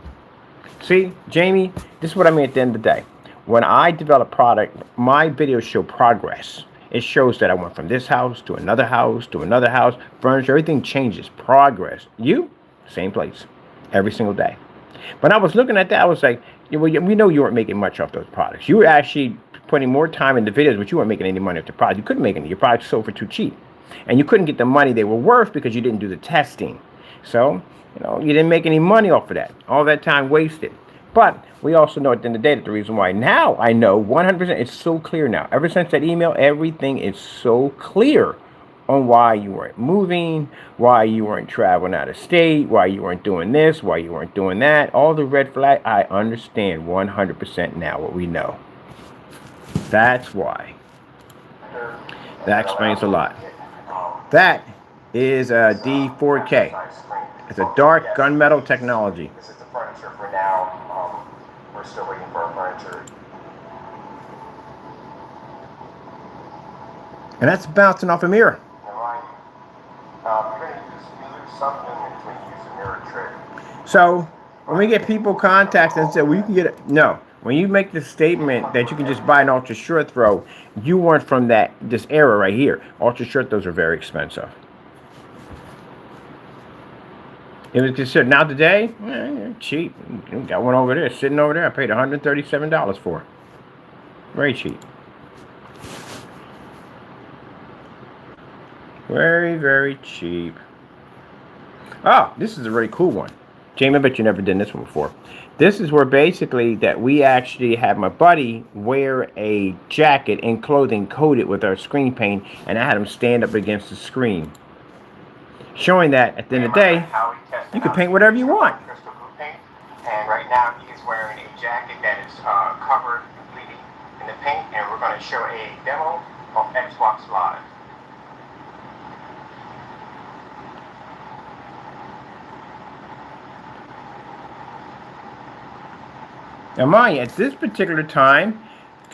See, Jamie, this is what I mean at the end of the day. When I develop product, my videos show progress. It shows that I went from this house to another house to another house. Furniture, everything changes. Progress. You, same place. Every single day. When I was looking at that, I was like, we know you weren't making much off those products. You were actually putting more time into videos, but you weren't making any money off the product. You couldn't make any. Your product sold for too cheap. And you couldn't get the money they were worth because you didn't do the testing. So, you didn't make any money off of that. All that time wasted. But we also know at the end of the day that the reason why now I know 100%, it's so clear now. Ever since that email, everything is so clear on why you weren't moving, why you weren't traveling out of state, why you weren't doing this, why you weren't doing that. All the red flag, I understand 100% now what we know. That's why. That explains a lot. That is a D4K. It's a dark gunmetal technology. furniture. For now, we're still waiting for our furniture. And that's bouncing off a mirror. You're going to lose something when you use a mirror trick. So when we get people contact and say, well, you can get it. No. When you make the statement that you can just buy an ultra short throw, you weren't from this era right here. Ultra short throws are very expensive. It was just now today, cheap. Got one over there, sitting over there. I paid $137 for. Very cheap. Very, very cheap. Oh, this is a really cool one. Jamie, I bet you never done this one before. This is where basically that we actually had my buddy wear a jacket and clothing coated with our screen paint, and I had him stand up against the screen. Showing that at the end of the day, you can paint whatever you want. And right now he's wearing a jacket that is covered completely in the paint, and we're going to show a demo of Xbox Live. Now, mind you, at this particular time,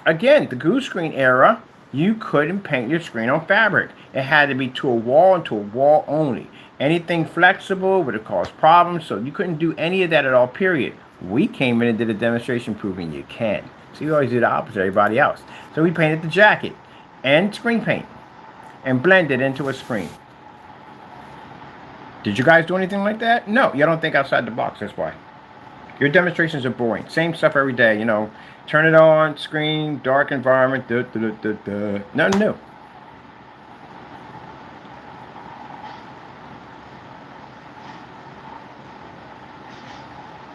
again, the glue screen era, you couldn't paint your screen on fabric. It had to be to a wall and to a wall only. Anything flexible would have caused problems, so you couldn't do any of that at all, period. We came in and did a demonstration proving you can. So we always do the opposite of everybody else. So we painted the jacket and screen paint and blended into a screen. Did you guys do anything like that? No, you don't think outside the box, that's why. Your demonstrations are boring. Same stuff every day, you know. Turn it on, screen, dark environment, nothing new.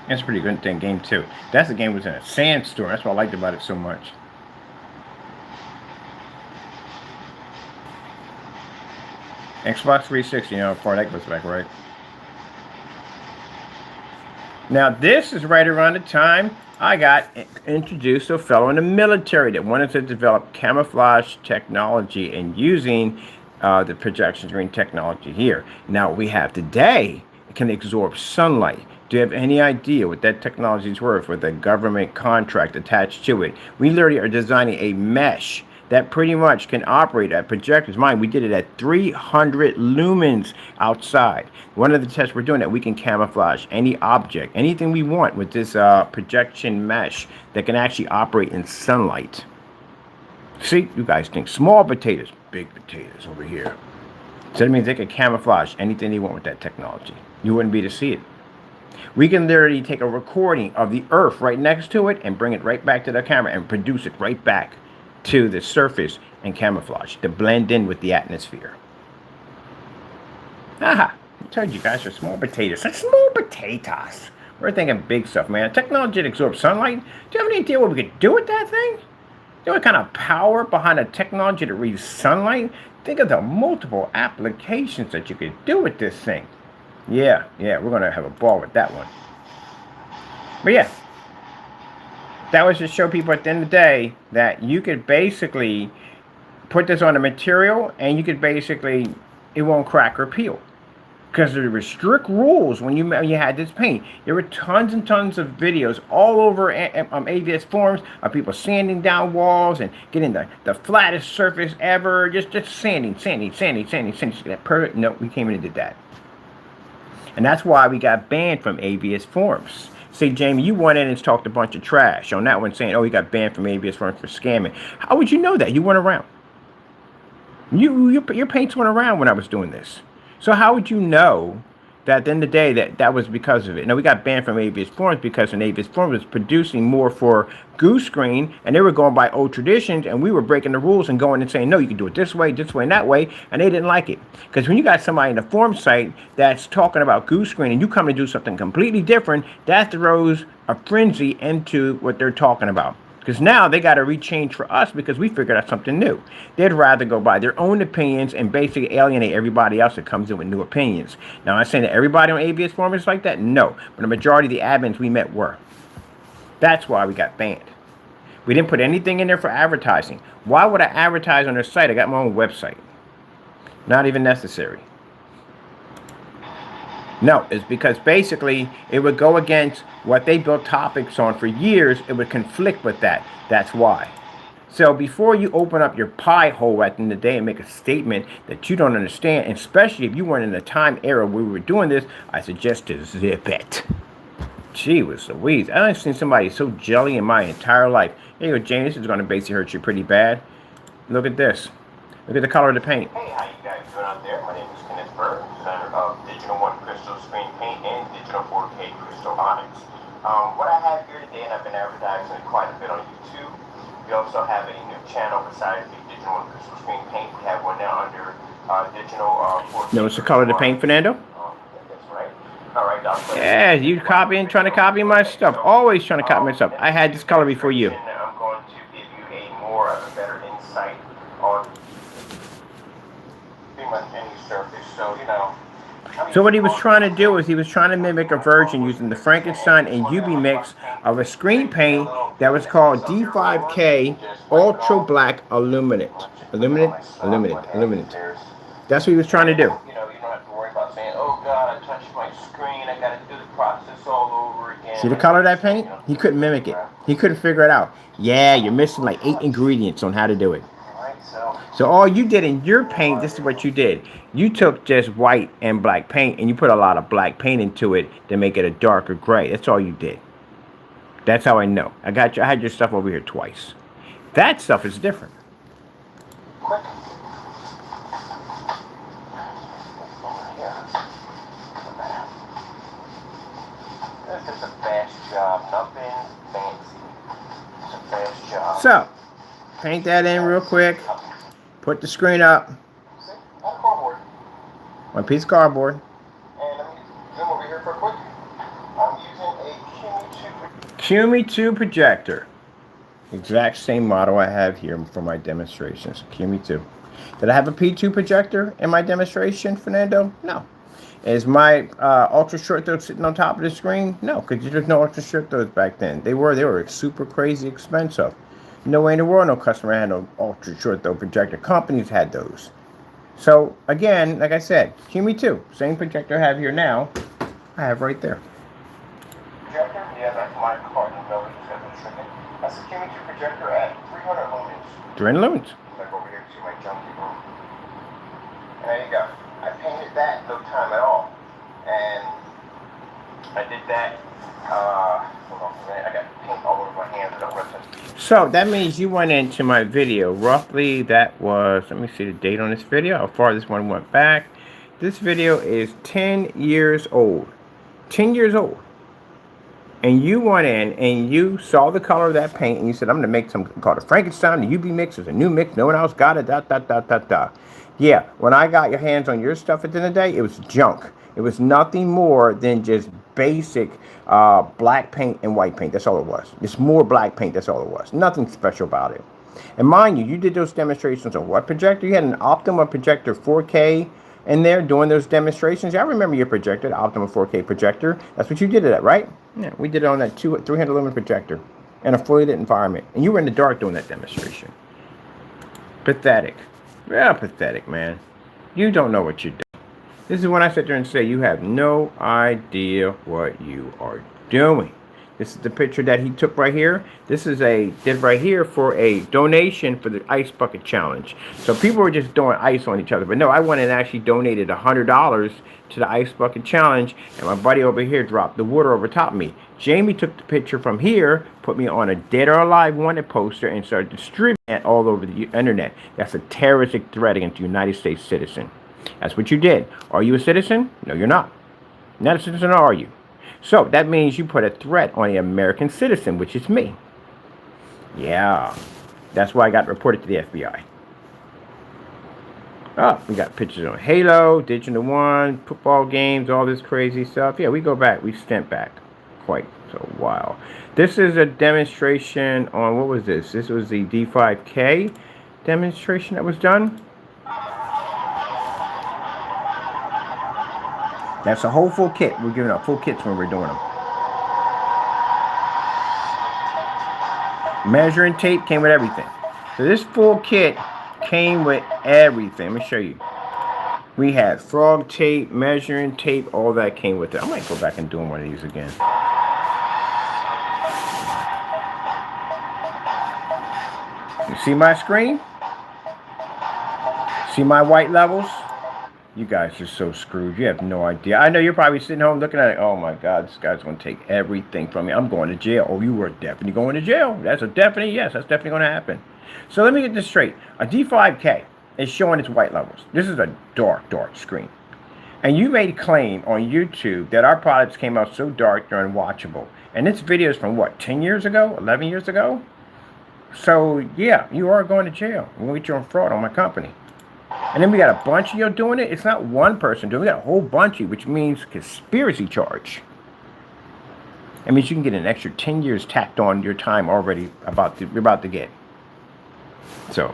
That's a pretty good thing, game too. That's the game was in a sandstorm. That's what I liked about it so much. Xbox 360, you know, how far that goes back, right? Now, this is right around the time I got introduced to a fellow in the military that wanted to develop camouflage technology and using the projection screen technology here. Now, we have today, it can absorb sunlight. Do you have any idea what that technology is worth with a government contract attached to it? We literally are designing a mesh that pretty much can operate at projectors. Mind, we did it at 300 lumens outside. One of the tests we're doing that we can camouflage any object, anything we want with this projection mesh that can actually operate in sunlight. See, you guys think small potatoes, big potatoes over here. So that means they can camouflage anything they want with that technology. You wouldn't be to see it. We can literally take a recording of the earth right next to it and bring it right back to the camera and produce it right back to the surface and camouflage to blend in with the atmosphere. Aha! I told you guys are small potatoes. They're small potatoes. We're thinking big stuff, man. Technology that absorbs sunlight. Do you have any idea what we could do with that thing? You know what kind of power behind a technology that reads sunlight? Think of the multiple applications that you could do with this thing. Yeah, we're going to have a ball with that one. But yeah, that was to show people at the end of the day that you could basically put this on a material and you could basically, it won't crack or peel. Because there were strict rules when you had this paint. There were tons and tons of videos all over AVS forums of people sanding down walls and getting the flattest surface ever. Just sanding. That perfect. No, we came in and did that. And that's why we got banned from AVS forums. See, Jamie, you went in and talked a bunch of trash on that one saying, oh, he got banned from AVS forums for scamming. How would you know that? You weren't around. Your paints weren't around when I was doing this. So how would you know that at the end of the day that was because of it? Now, we got banned from AVS forums because an AVS forum was producing more for Goose Screen, and they were going by old traditions, and we were breaking the rules and going and saying, no, you can do it this way, and that way, and they didn't like it. Because when you got somebody in the forum site that's talking about Goose Screen and you come to do something completely different, that throws a frenzy into what they're talking about. Because now they got to rechange for us because we figured out something new. They'd rather go by their own opinions and basically alienate everybody else that comes in with new opinions. Now, I'm not saying that everybody on AVS forum is like that. No. But the majority of the admins we met were. That's why we got banned. We didn't put anything in there for advertising. Why would I advertise on their site? I got my own website. Not even necessary. No, it's because basically it would go against what they built topics on for years. It would conflict with that. That's why. So before you open up your pie hole at the end of the day and make a statement that you don't understand, and especially if you weren't in the time era where we were doing this, I suggest to zip it. Gee whiz Louise. I haven't seen somebody so jelly in my entire life. Hey, James, this is going to basically hurt you pretty bad. Look at this. Look at the color of the paint. Hey, how you guys doing out there? My name is Kenneth Burr, designer of Digital 1 Crystal Screen Paint and Digital 4K Crystal Onyx. What I have here today, and I've been advertising it quite a bit on YouTube, we also have a new channel besides the Digital 1 Crystal Screen Paint. We have one now under Digital 4K. Notice the color of the paint, Fernando? That's right. All right, yeah, you copying, trying to copy my stuff. Always trying to copy my stuff. I had this color before you. I'm going to give you a more of a better insight on pretty much any surface. So, you know. So what he was trying to do is he was trying to mimic a version using the Frankenstein and UV mix of a screen paint that was called D5K Ultra Black Illuminate. Illuminate. That's what he was trying to do. You know, you don't have to worry about saying, oh God, I touched my screen, I got to do the process all over again. See the color of that paint? He couldn't mimic it. He couldn't figure it out. Yeah, you're missing like 8 ingredients on how to do it. So all you did in your paint, this is what you did. You took just white and black paint and you put a lot of black paint into it to make it a darker gray. That's all you did. That's how I know. I had your stuff over here twice. That stuff is different. Quick. This is a fast job, nothing fancy. It's a fast job. So, paint that in real quick. Put the screen up. See? On cardboard. One piece of cardboard. And let me zoom over here for a quick. I'm using a Cumi 2 projector. Exact same model I have here for my demonstrations. Cumi 2. Did I have a P2 projector in my demonstration, Fernando? No. Is my ultra short throw sitting on top of the screen? No, because there's no ultra short throws back then. They were super crazy expensive. No way in the world no customer had no ultra short throw projector. Companies had those. So again, like I said, Cumi 2, same projector I have here now, I have right there. Projector? Yeah, that's my card. No, you just have to trick it. That's a Cumi 2 projector at 300 lumens. 300 lumens. Like over here to my junkie room. And there you go. I painted that no time at all. And I did that, hold on a minute. I got paint all over my hands. I don't want to. So that means you went into my video. Roughly that was, let me see the date on this video, how far this one went back. This video is 10 years old. 10 years old. And you went in and you saw the color of that paint and you said, I'm going to make something called a Frankenstein, the UV mix. It's a new mix. No one else got it. Yeah, when I got your hands on your stuff at the end of the day, it was junk. It was nothing more than just basic black paint and white paint. That's all it was. It's more black paint. That's all it was. Nothing special about it. And mind you, you did those demonstrations on what projector? You had an Optima projector 4K in there doing those demonstrations. Yeah, I remember your projector, the Optima 4K projector. That's what you did it at, right? Yeah, we did it on that 300 lumen projector in a fully lit environment. And you were in the dark doing that demonstration. Pathetic. Yeah, pathetic, man. You don't know what you're doing. This is when I sit there and say you have no idea what you are doing. This is the picture that he took right here. This is did right here for a donation for the Ice Bucket Challenge. So people were just doing ice on each other. But no, I went and actually donated $100 to the Ice Bucket Challenge. And my buddy over here dropped the water over top of me. Jamie took the picture from here, put me on a Dead or Alive wanted poster, and started distributing it all over the internet. That's a terroristic threat against a United States citizen. That's what you did. Are you a citizen? No, you're not. Not a citizen, or are you? So that means you put a threat on the American citizen, which is me. Yeah. That's why I got reported to the FBI. Oh, we got pictures on Halo, Digital 1, football games, all this crazy stuff. Yeah, we go back. We step back quite a while. This is a demonstration on, what was this? This was the D5K demonstration that was done. That's a whole full kit. We're giving out full kits when we're doing them. Measuring tape came with everything. So this full kit came with everything. Let me show you. We had frog tape, measuring tape, all that came with it. I might go back and do one of these again. You see my screen? See my white levels? You guys are so screwed. You have no idea. I know you're probably sitting home looking at it. Oh my God, this guy's going to take everything from me. I'm going to jail. Oh, you were definitely going to jail. That's a definite yes. That's definitely going to happen. So let me get this straight. A D5K is showing its white levels. This is a dark, dark screen. And you made a claim on YouTube that our products came out so dark they're unwatchable. And this video is from what, 10 years ago? 11 years ago? So yeah, you are going to jail. We'll get you on fraud on my company. And then we got a bunch of you doing it. It's not one person doing it. We got a whole bunch of you, which means conspiracy charge. It means you can get an extra 10 years tacked on your time already you're about to get. So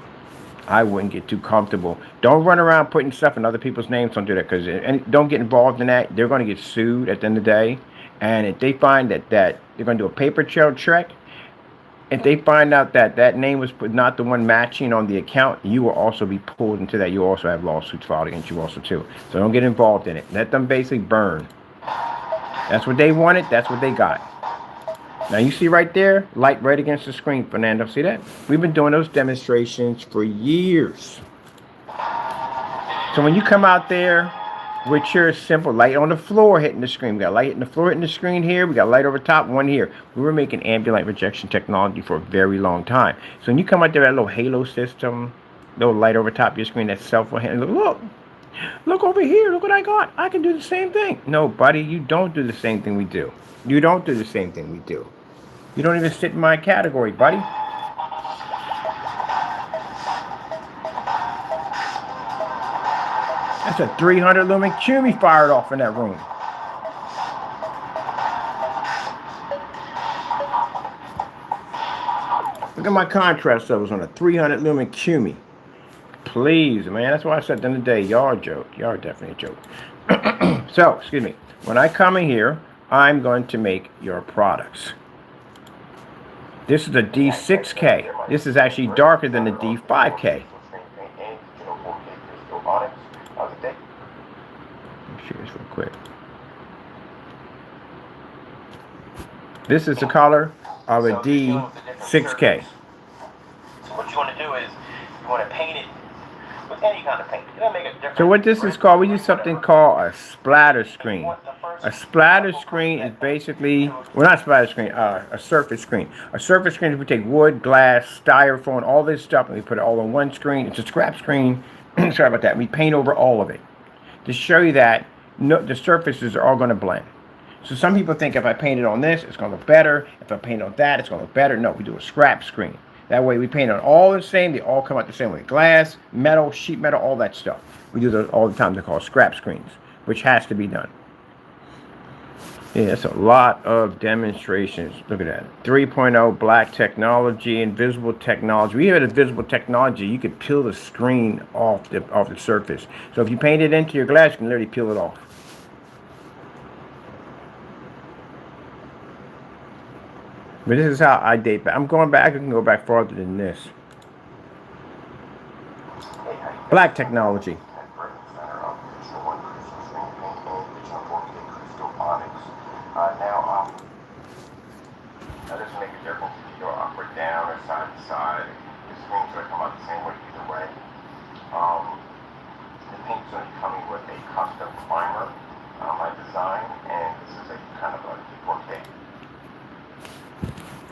I wouldn't get too comfortable. Don't run around putting stuff in other people's names. Don't do that, because don't get involved in that. They're going to get sued at the end of the day. And if they find that they're going to do a paper trail check, if they find out that that name was not the one matching on the account, you will also be pulled into that. You also have lawsuits filed against you also too. So don't get involved in it. Let them basically burn. That's what they wanted. That's what they got. Now you see right there, light right against the screen, Fernando. See that? We've been doing those demonstrations for years. So when you come out there with your simple light on the floor hitting the screen, we got light hitting the floor hitting the screen here, we got light over top, one here. We were making ambient light projection technology for a very long time. So when you come out there, that little halo system, little light over top of your screen, that cell phone hitting, look over here, look what I got. I can do the same thing. No, buddy, you don't do the same thing we do. You don't do the same thing we do. You don't even sit in my category, buddy. That's a 300 lumen Cumi fired off in that room. Look at my contrast levels on a 300 lumen Cumi. Please, man. That's why I said at the end of the day, y'all are a joke. Y'all are definitely a joke. So, excuse me. When I come in here, I'm going to make your products. This is a D6K. This is actually darker than the D5K. Shoot this real quick. This is the color of a D6K. So what you want to do is you want to paint it with any kind of paint. It'll make a difference. So what this is called, we use something called a splatter screen. A splatter screen is basically, well, not splatter screen, a surface screen. A surface screen is we take wood, glass, styrofoam, all this stuff, and we put it all on one screen. It's a scrap screen. Sorry about that. We paint over all of it to show you that the surfaces are all going to blend. So some people think if I paint it on this, it's going to look better. If I paint on that, it's going to look better. No, we do a scrap screen. That way we paint on all the same. They all come out the same way. Glass, metal, sheet metal, all that stuff. We do those all the time. They're called scrap screens, which has to be done. Yeah, it's a lot of demonstrations. Look at that. 3.0 black technology, invisible technology. We have invisible technology. You could peel the screen off the surface. So if you paint it into your glass, you can literally peel it off. But this is how I date back. I'm going back. I can go back farther than this. Black technology. That doesn't make a difference if you go up or down or side to side. The screen's going to come out the same way either way. The paint's going to be coming with a custom primer I designed, and this is a kind of a D4K.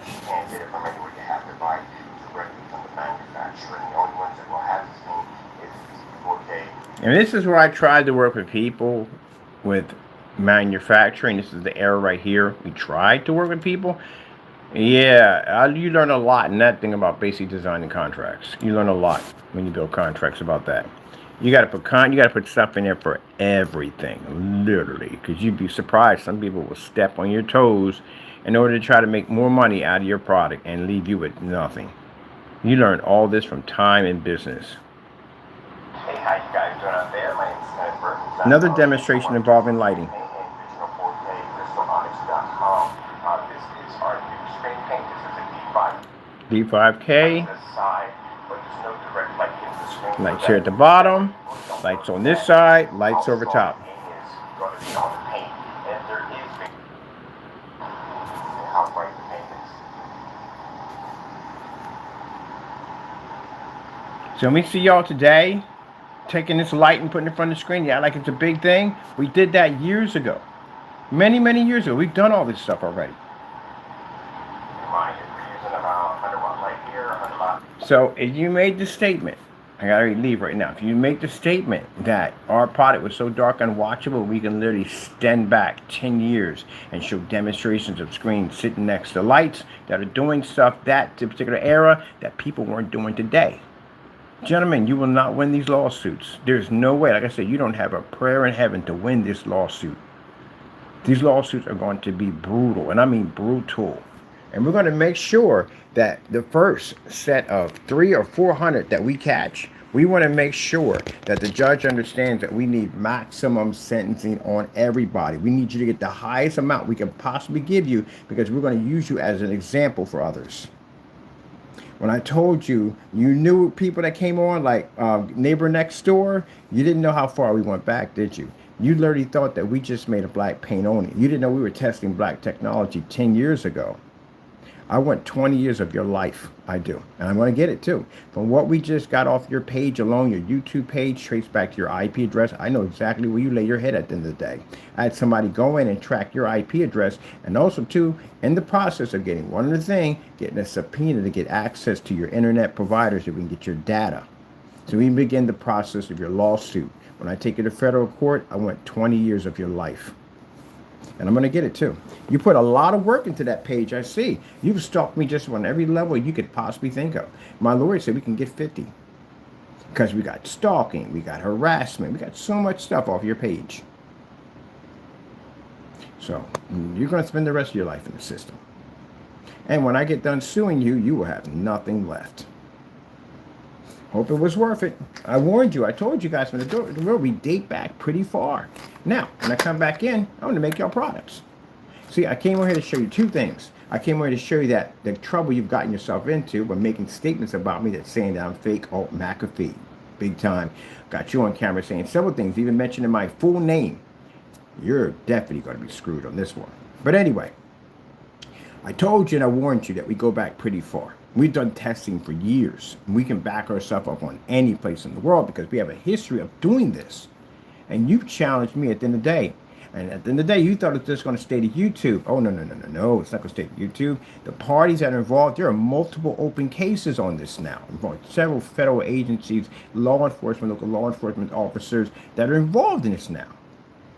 You can't get it from anywhere. You have to buy it directly from the manufacturer, and the only ones that will have this thing is D4K. And this is where I tried to work with people with manufacturing. This is the error right here. We tried to work with people. Yeah, you learn a lot in that thing about basic designing contracts. You learn a lot when you build contracts about that. You got to put stuff in there for everything, literally, because you'd be surprised. Some people will step on your toes in order to try to make more money out of your product and leave you with nothing. You learn all this from time and business. Hey, how you guys doing out there? My name's Kenneth Burton. Another demonstration involving lighting. D5K. Lights here at the bottom. Lights on this side, lights over top. Is going to be on the paint, and there is how bright the paint is. So we see y'all today taking this light and putting it in front of the screen. Yeah, like it's a big thing. We did that years ago. Many, many years ago. We've done all this stuff already. We're using about 100 watt light here, 100 watt. So if you made the statement, I gotta leave right now. If you make the statement that our product was so dark unwatchable, we can literally stand back 10 years and show demonstrations of screens sitting next to lights that are doing stuff that particular era that people weren't doing today. Gentlemen, you will not win these lawsuits. There's no way. Like I said, you don't have a prayer in heaven to win this lawsuit. These lawsuits are going to be brutal, and I mean brutal. And we're going to make sure that the first set of 300 or 400 that we catch, we want to make sure that the judge understands that we need maximum sentencing on everybody. We need you to get the highest amount we can possibly give you, because we're going to use you as an example for others. When I told you, you knew people that came on, like Neighbor Next Door, you didn't know how far we went back, did you? You literally thought that we just made a black paint only. You didn't know we were testing black technology 10 years ago. I want 20 years of your life. I do. And I'm going to get it too. From what we just got off your page alone, your YouTube page, traced back to your IP address, I know exactly where you lay your head at the end of the day. I had somebody go in and track your IP address, and also too, in the process of getting one other thing, getting a subpoena to get access to your internet providers so we can get your data. So we begin the process of your lawsuit. When I take you to federal court, I want 20 years of your life. And I'm going to get it too. You put a lot of work into that page, I see. You've stalked me just on every level you could possibly think of. My lawyer said we can get 50. Because we got stalking, we got harassment, we got so much stuff off your page. So you're going to spend the rest of your life in the system. And when I get done suing you, you will have nothing left. Hope it was worth it. I warned you. I told you guys from the door, we date back pretty far. Now, when I come back in, I want to make y'all products. See, I came over here to show you two things. I came over here to show you that the trouble you've gotten yourself into by making statements about me that's saying that I'm fake alt McAfee. Big time. Got you on camera saying several things, even mentioning my full name. You're definitely going to be screwed on this one. But anyway, I told you and I warned you that we go back pretty far. We've done testing for years. We can back ourselves up on any place in the world because we have a history of doing this. And you challenged me at the end of the day. And at the end of the day, you thought it was just going to stay to YouTube. Oh, no. It's not going to stay to YouTube. The parties that are involved, there are multiple open cases on this now. Involving several federal agencies, law enforcement, local law enforcement officers that are involved in this now.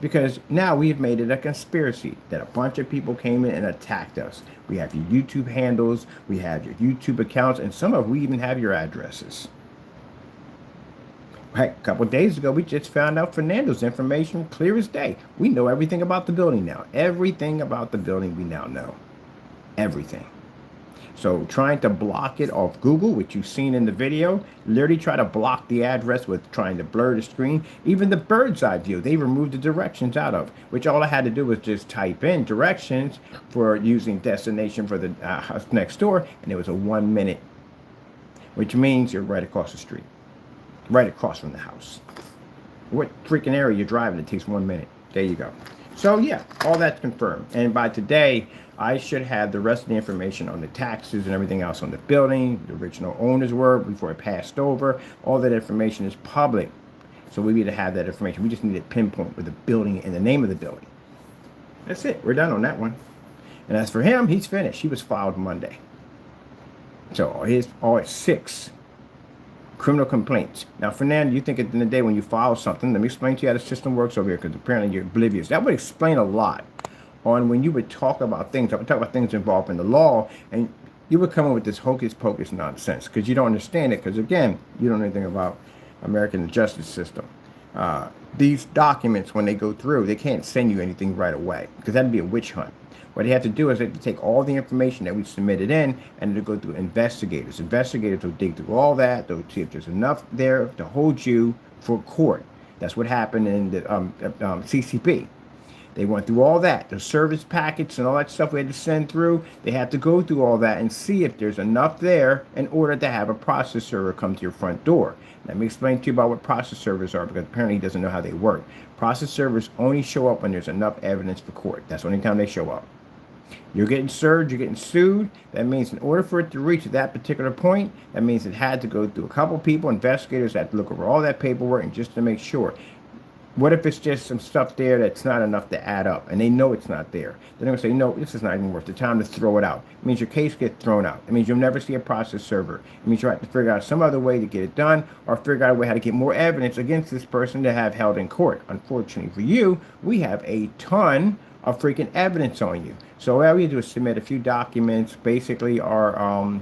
Because now we've made it a conspiracy that a bunch of people came in and attacked us. We have your YouTube handles, we have your YouTube accounts, and some of we even have your addresses. Heck, a couple of days ago, we just found out Fernando's information clear as day. We know everything about the building now. Everything about the building we now know. Everything. So trying to block it off Google, which you've seen in the video, literally try to block the address with trying to blur the screen. Even the bird's eye view, they removed the directions out of, which all I had to do was just type in directions for using destination for the house next door, and it was a 1 minute, which means you're right across the street, right across from the house. What freaking area you're driving, it takes 1 minute. There you go. So yeah, all that's confirmed. And by today, I should have the rest of the information on the taxes and everything else on the building, the original owners were before it passed over. All that information is public. So we need to have that information. We just need to pinpoint with the building and the name of the building. That's it. We're done on that one. And as for him, he's finished. He was filed Monday. So all 6 criminal complaints. Now, Fernando, you think at the end of the day when you file something, let me explain to you how the system works over here, because apparently you're oblivious. That would explain a lot on when you would talk about things. I would talk about things involved in the law, and you would come up with this hocus pocus nonsense because you don't understand it, because again, you don't know anything about American justice system. These documents, when they go through, they can't send you anything right away because that'd be a witch hunt. What they have to do is they have to take all the information that we submitted in and they'll go through investigators. Investigators will dig through all that. They'll see if there's enough there to hold you for court. That's what happened in the CCP. They went through all that, the service packets and all that stuff we had to send through. They had to go through all that and see if there's enough there in order to have a process server come to your front door. Let me explain to you about what process servers are, because apparently he doesn't know how they work. Process servers only show up when there's enough evidence for court. That's the only time they show up. You're getting served, you're getting sued. That means in order for it to reach that particular point, that means it had to go through a couple people, investigators had to look over all that paperwork and just to make sure. What if it's just some stuff there that's not enough to add up, and they know it's not there? They're going to say, no, this is not even worth the time to throw it out. It means your case gets thrown out. It means you'll never see a process server. It means you have to figure out some other way to get it done, or figure out a way how to get more evidence against this person to have held in court. Unfortunately for you, we have a ton of freaking evidence on you. So all we do is submit a few documents, basically our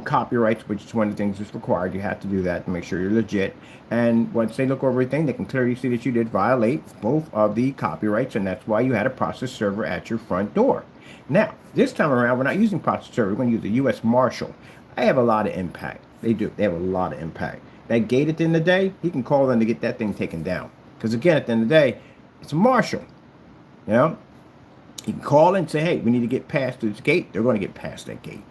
copyrights, which is one of the things that's required. You have to do that to make sure you're legit. And once they look over everything, they can clearly see that you did violate both of the copyrights, and that's why you had a process server at your front door. Now, this time around, we're not using process server. We're going to use the U.S. Marshal. I have a lot of impact. They do. They have a lot of impact. That gate at the end of the day, he can call them to get that thing taken down. Because again, at the end of the day, it's a marshal. You know? You can call and say, hey, we need to get past this gate. They're going to get past that gate.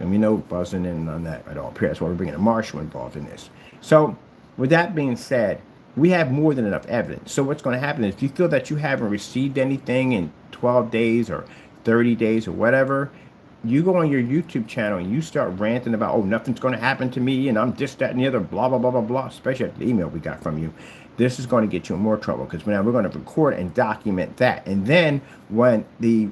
And we know buzzing in on that at all. That's why we're bringing a marshal involved in this. So with that being said, we have more than enough evidence. So what's going to happen is if you feel that you haven't received anything in 12 days or 30 days or whatever, you go on your YouTube channel and you start ranting about, oh, nothing's going to happen to me and I'm this, that, and the other, blah, blah, blah, blah, blah, especially after the email we got from you. This is going to get you in more trouble because now we're going to record and document that. And then when the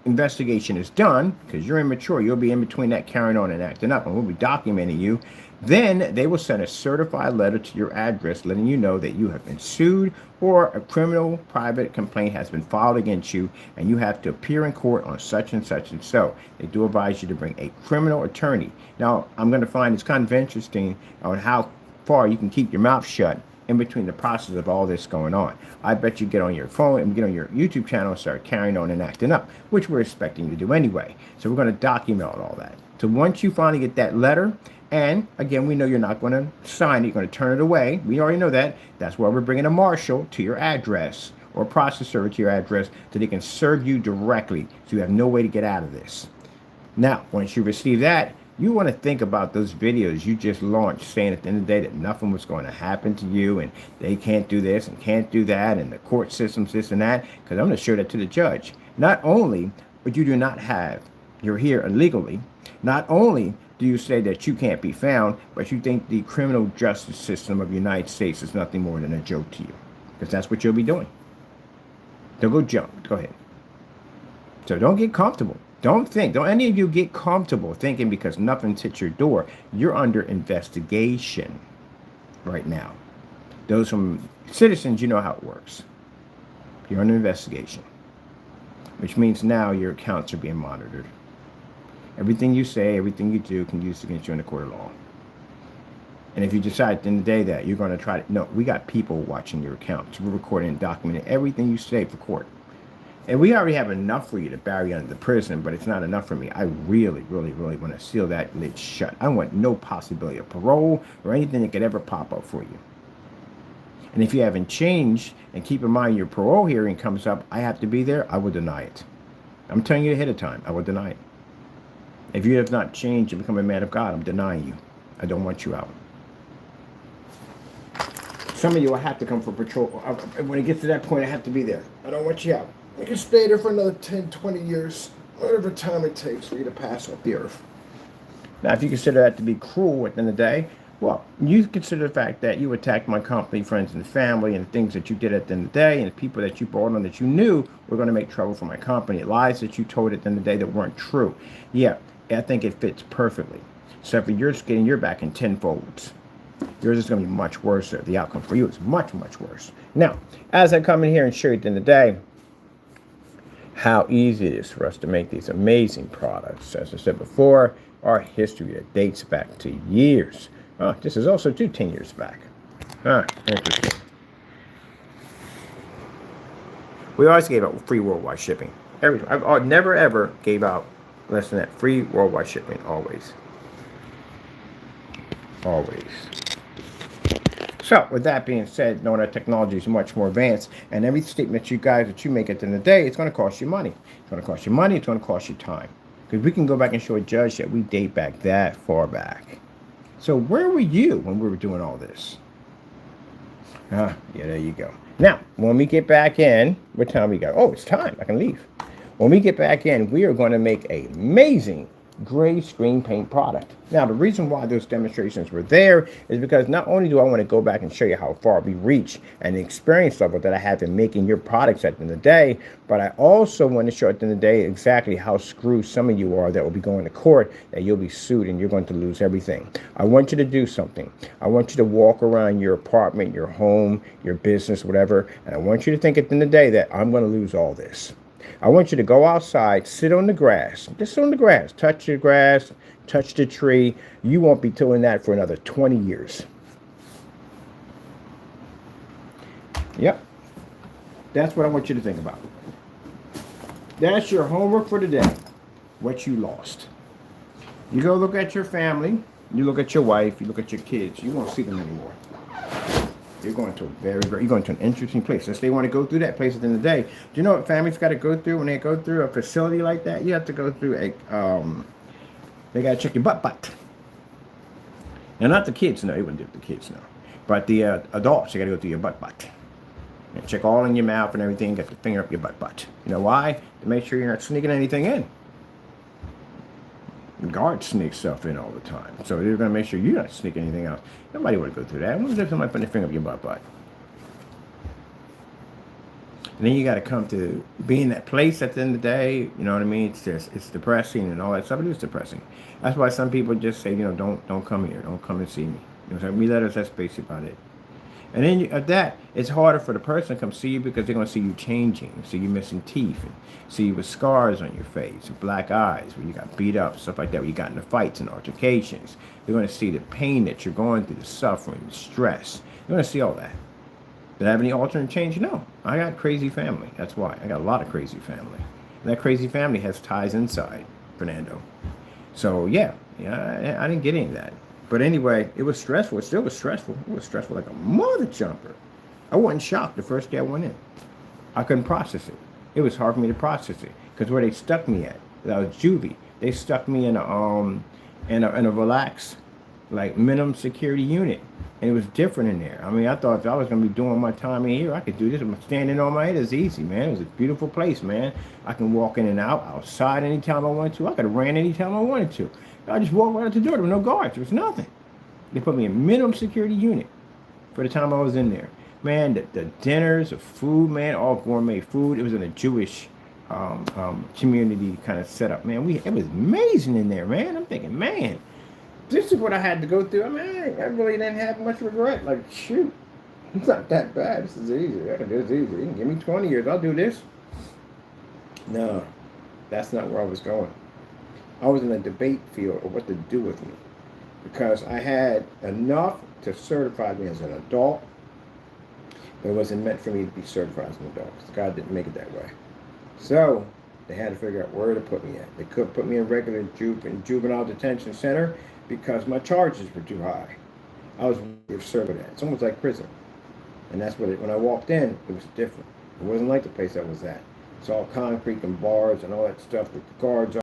investigation is done, because you're immature, you'll be in between that carrying on and acting up, and we'll be documenting you. Then they will send a certified letter to your address letting you know that you have been sued or a criminal private complaint has been filed against you and you have to appear in court on such and such and so. They do advise you to bring a criminal attorney. Now, I'm going to find it's kind of interesting on how far you can keep your mouth shut in between the process of all this going on. I bet you get on your phone and get on your YouTube channel and start carrying on and acting up, which we're expecting you to do anyway. So we're going to document all that. So once you finally get that letter, and again, we know you're not going to sign it, you're going to turn it away. We already know that. That's why we're bringing a marshal to your address or a process server to your address so they can serve you directly so you have no way to get out of this. Now, once you receive that, you want to think about those videos you just launched saying at the end of the day that nothing was going to happen to you and they can't do this and can't do that and the court system's this and that, because I'm going to show that to the judge. Not only would you do not have, you're here illegally, not only do you say that you can't be found, but you think the criminal justice system of the United States is nothing more than a joke to you, because that's what you'll be doing. Don't go jump. Go ahead. So don't get comfortable. Don't any of you get comfortable thinking because nothing's hit your door. You're under investigation right now. Those from citizens, you know how it works. You're under investigation, which means now your accounts are being monitored. Everything you say, everything you do can be used against you in the court of law. And if you decide at the end of the day that you're going to try to, no, we got people watching your accounts. We're recording and documenting everything you say for court. And we already have enough for you to bury under the prison, but it's not enough for me. I really, really, really want to seal that lid shut. I want no possibility of parole or anything that could ever pop up for you. And if you haven't changed, and keep in mind your parole hearing comes up, I have to be there, I will deny it. I'm telling you ahead of time, I will deny it. If you have not changed and become a man of God, I'm denying you. I don't want you out. Some of you will have to come for patrol. When it gets to that point, I have to be there. I don't want you out. You can stay there for another 10, 20 years, whatever time it takes for you to pass off the earth. Now, if you consider that to be cruel at the end of the day, well, you consider the fact that you attacked my company, friends, and family, and things that you did at the end of the day, and the people that you brought on that you knew were going to make trouble for my company, lies that you told at the end of the day that weren't true. Yeah, I think it fits perfectly. So for yours getting your back in tenfolds, yours is going to be much worse. The outcome for you is much, much worse. Now, as I come in here and show you at the end of the day how easy it is for us to make these amazing products. As I said before, our history that dates back to years. This is also 10 years back. Interesting. We always gave out free worldwide shipping. I never ever gave out less than that. Free worldwide shipping, always. Always. So, with that being said, knowing that technology is much more advanced, and every statement that you make at the end of the day, it's going to cost you money. It's going to cost you money. It's going to cost you time. Because we can go back and show a judge that we date back that far back. So, where were you when we were doing all this? Yeah, there you go. Now, when we get back in, what time we got? Oh, it's time. I can leave. When we get back in, we are going to make an amazing gray screen paint product. Now, the reason why those demonstrations were there is because not only do I want to go back and show you how far we reach and the experience level that I have in making your products at the end of the day, but I also want to show at the end of the day exactly how screwed some of you are that will be going to court, that you'll be sued and you're going to lose everything. I want you to do something. I want you to walk around your apartment, your home, your business, whatever, and I want you to think at the end of the day that I'm going to lose all this. I want you to go outside, sit on the grass, just sit on the grass, touch the grass, touch the tree. You won't be doing that for another 20 years. Yep. That's what I want you to think about. That's your homework for today. What you lost. You go look at your family, you look at your wife, you look at your kids. You won't see them anymore. You're going to you're going to an interesting place. Since they want to go through that place at the end of the day, do you know what families got to go through when they go through a facility like that? You have to go through they got to check your butt. Now, not the kids, no, they wouldn't do it, the kids, no. But the adults, you got to go through your butt. And check all in your mouth and everything, get the finger up your butt. You know why? To make sure you're not sneaking anything in. Guards sneak stuff in all the time. So they're going to make sure you're not sneaking anything out. Nobody would go through that. When was somebody putting their finger up your butt? And then you got to come to be in that place at the end of the day. You know what I mean? It's depressing and all that stuff. It is depressing. That's why some people just say, don't come here. Don't come and see me. So that's basically about it. And then at that, it's harder for the person to come see you because they're going to see you changing, see you missing teeth, and see you with scars on your face, and black eyes, where you got beat up, stuff like that, where you got into fights and altercations. They're going to see the pain that you're going through, the suffering, the stress. They're going to see all that. Did I have any alternate change? No. I got crazy family. That's why. I got a lot of crazy family. And that crazy family has ties inside, Fernando. So, yeah, I didn't get any of that. But anyway, it was stressful. It still was stressful. It was stressful like a mother jumper. I wasn't shocked the first day I went in. I couldn't process it. It was hard for me to process it because where they stuck me at, that was juvie. They stuck me in a relaxed, like minimum security unit, and it was different in there. I mean, I thought if I was gonna be doing my time in here, I could do this. I'm standing on my head. It's easy, man. It was a beautiful place, man. I can walk in and out outside anytime I wanted to. I could have ran anytime I wanted to. I just walked right out the door. There were no guards. There was nothing. They put me in minimum security unit for the time I was in there. Man, the dinners, the food, man, all gourmet food. It was in a Jewish community kind of setup. Man, it was amazing in there, man. I'm thinking, man, this is what I had to go through. I mean, I really didn't have much regret. Like, shoot, it's not that bad. This is easy. I can do this easy. You can give me 20 years. I'll do this. No, that's not where I was going. I was in a debate field of what to do with me because I had enough to certify me as an adult, but it wasn't meant for me to be certified as an adult because God didn't make it that way. So they had to figure out where to put me at. They couldn't put me in regular juvenile detention center because my charges were too high. I was serving at. It's almost like prison. And that's what when I walked in, it was different. It wasn't like the place I was at. It's all concrete and bars and all that stuff with the guards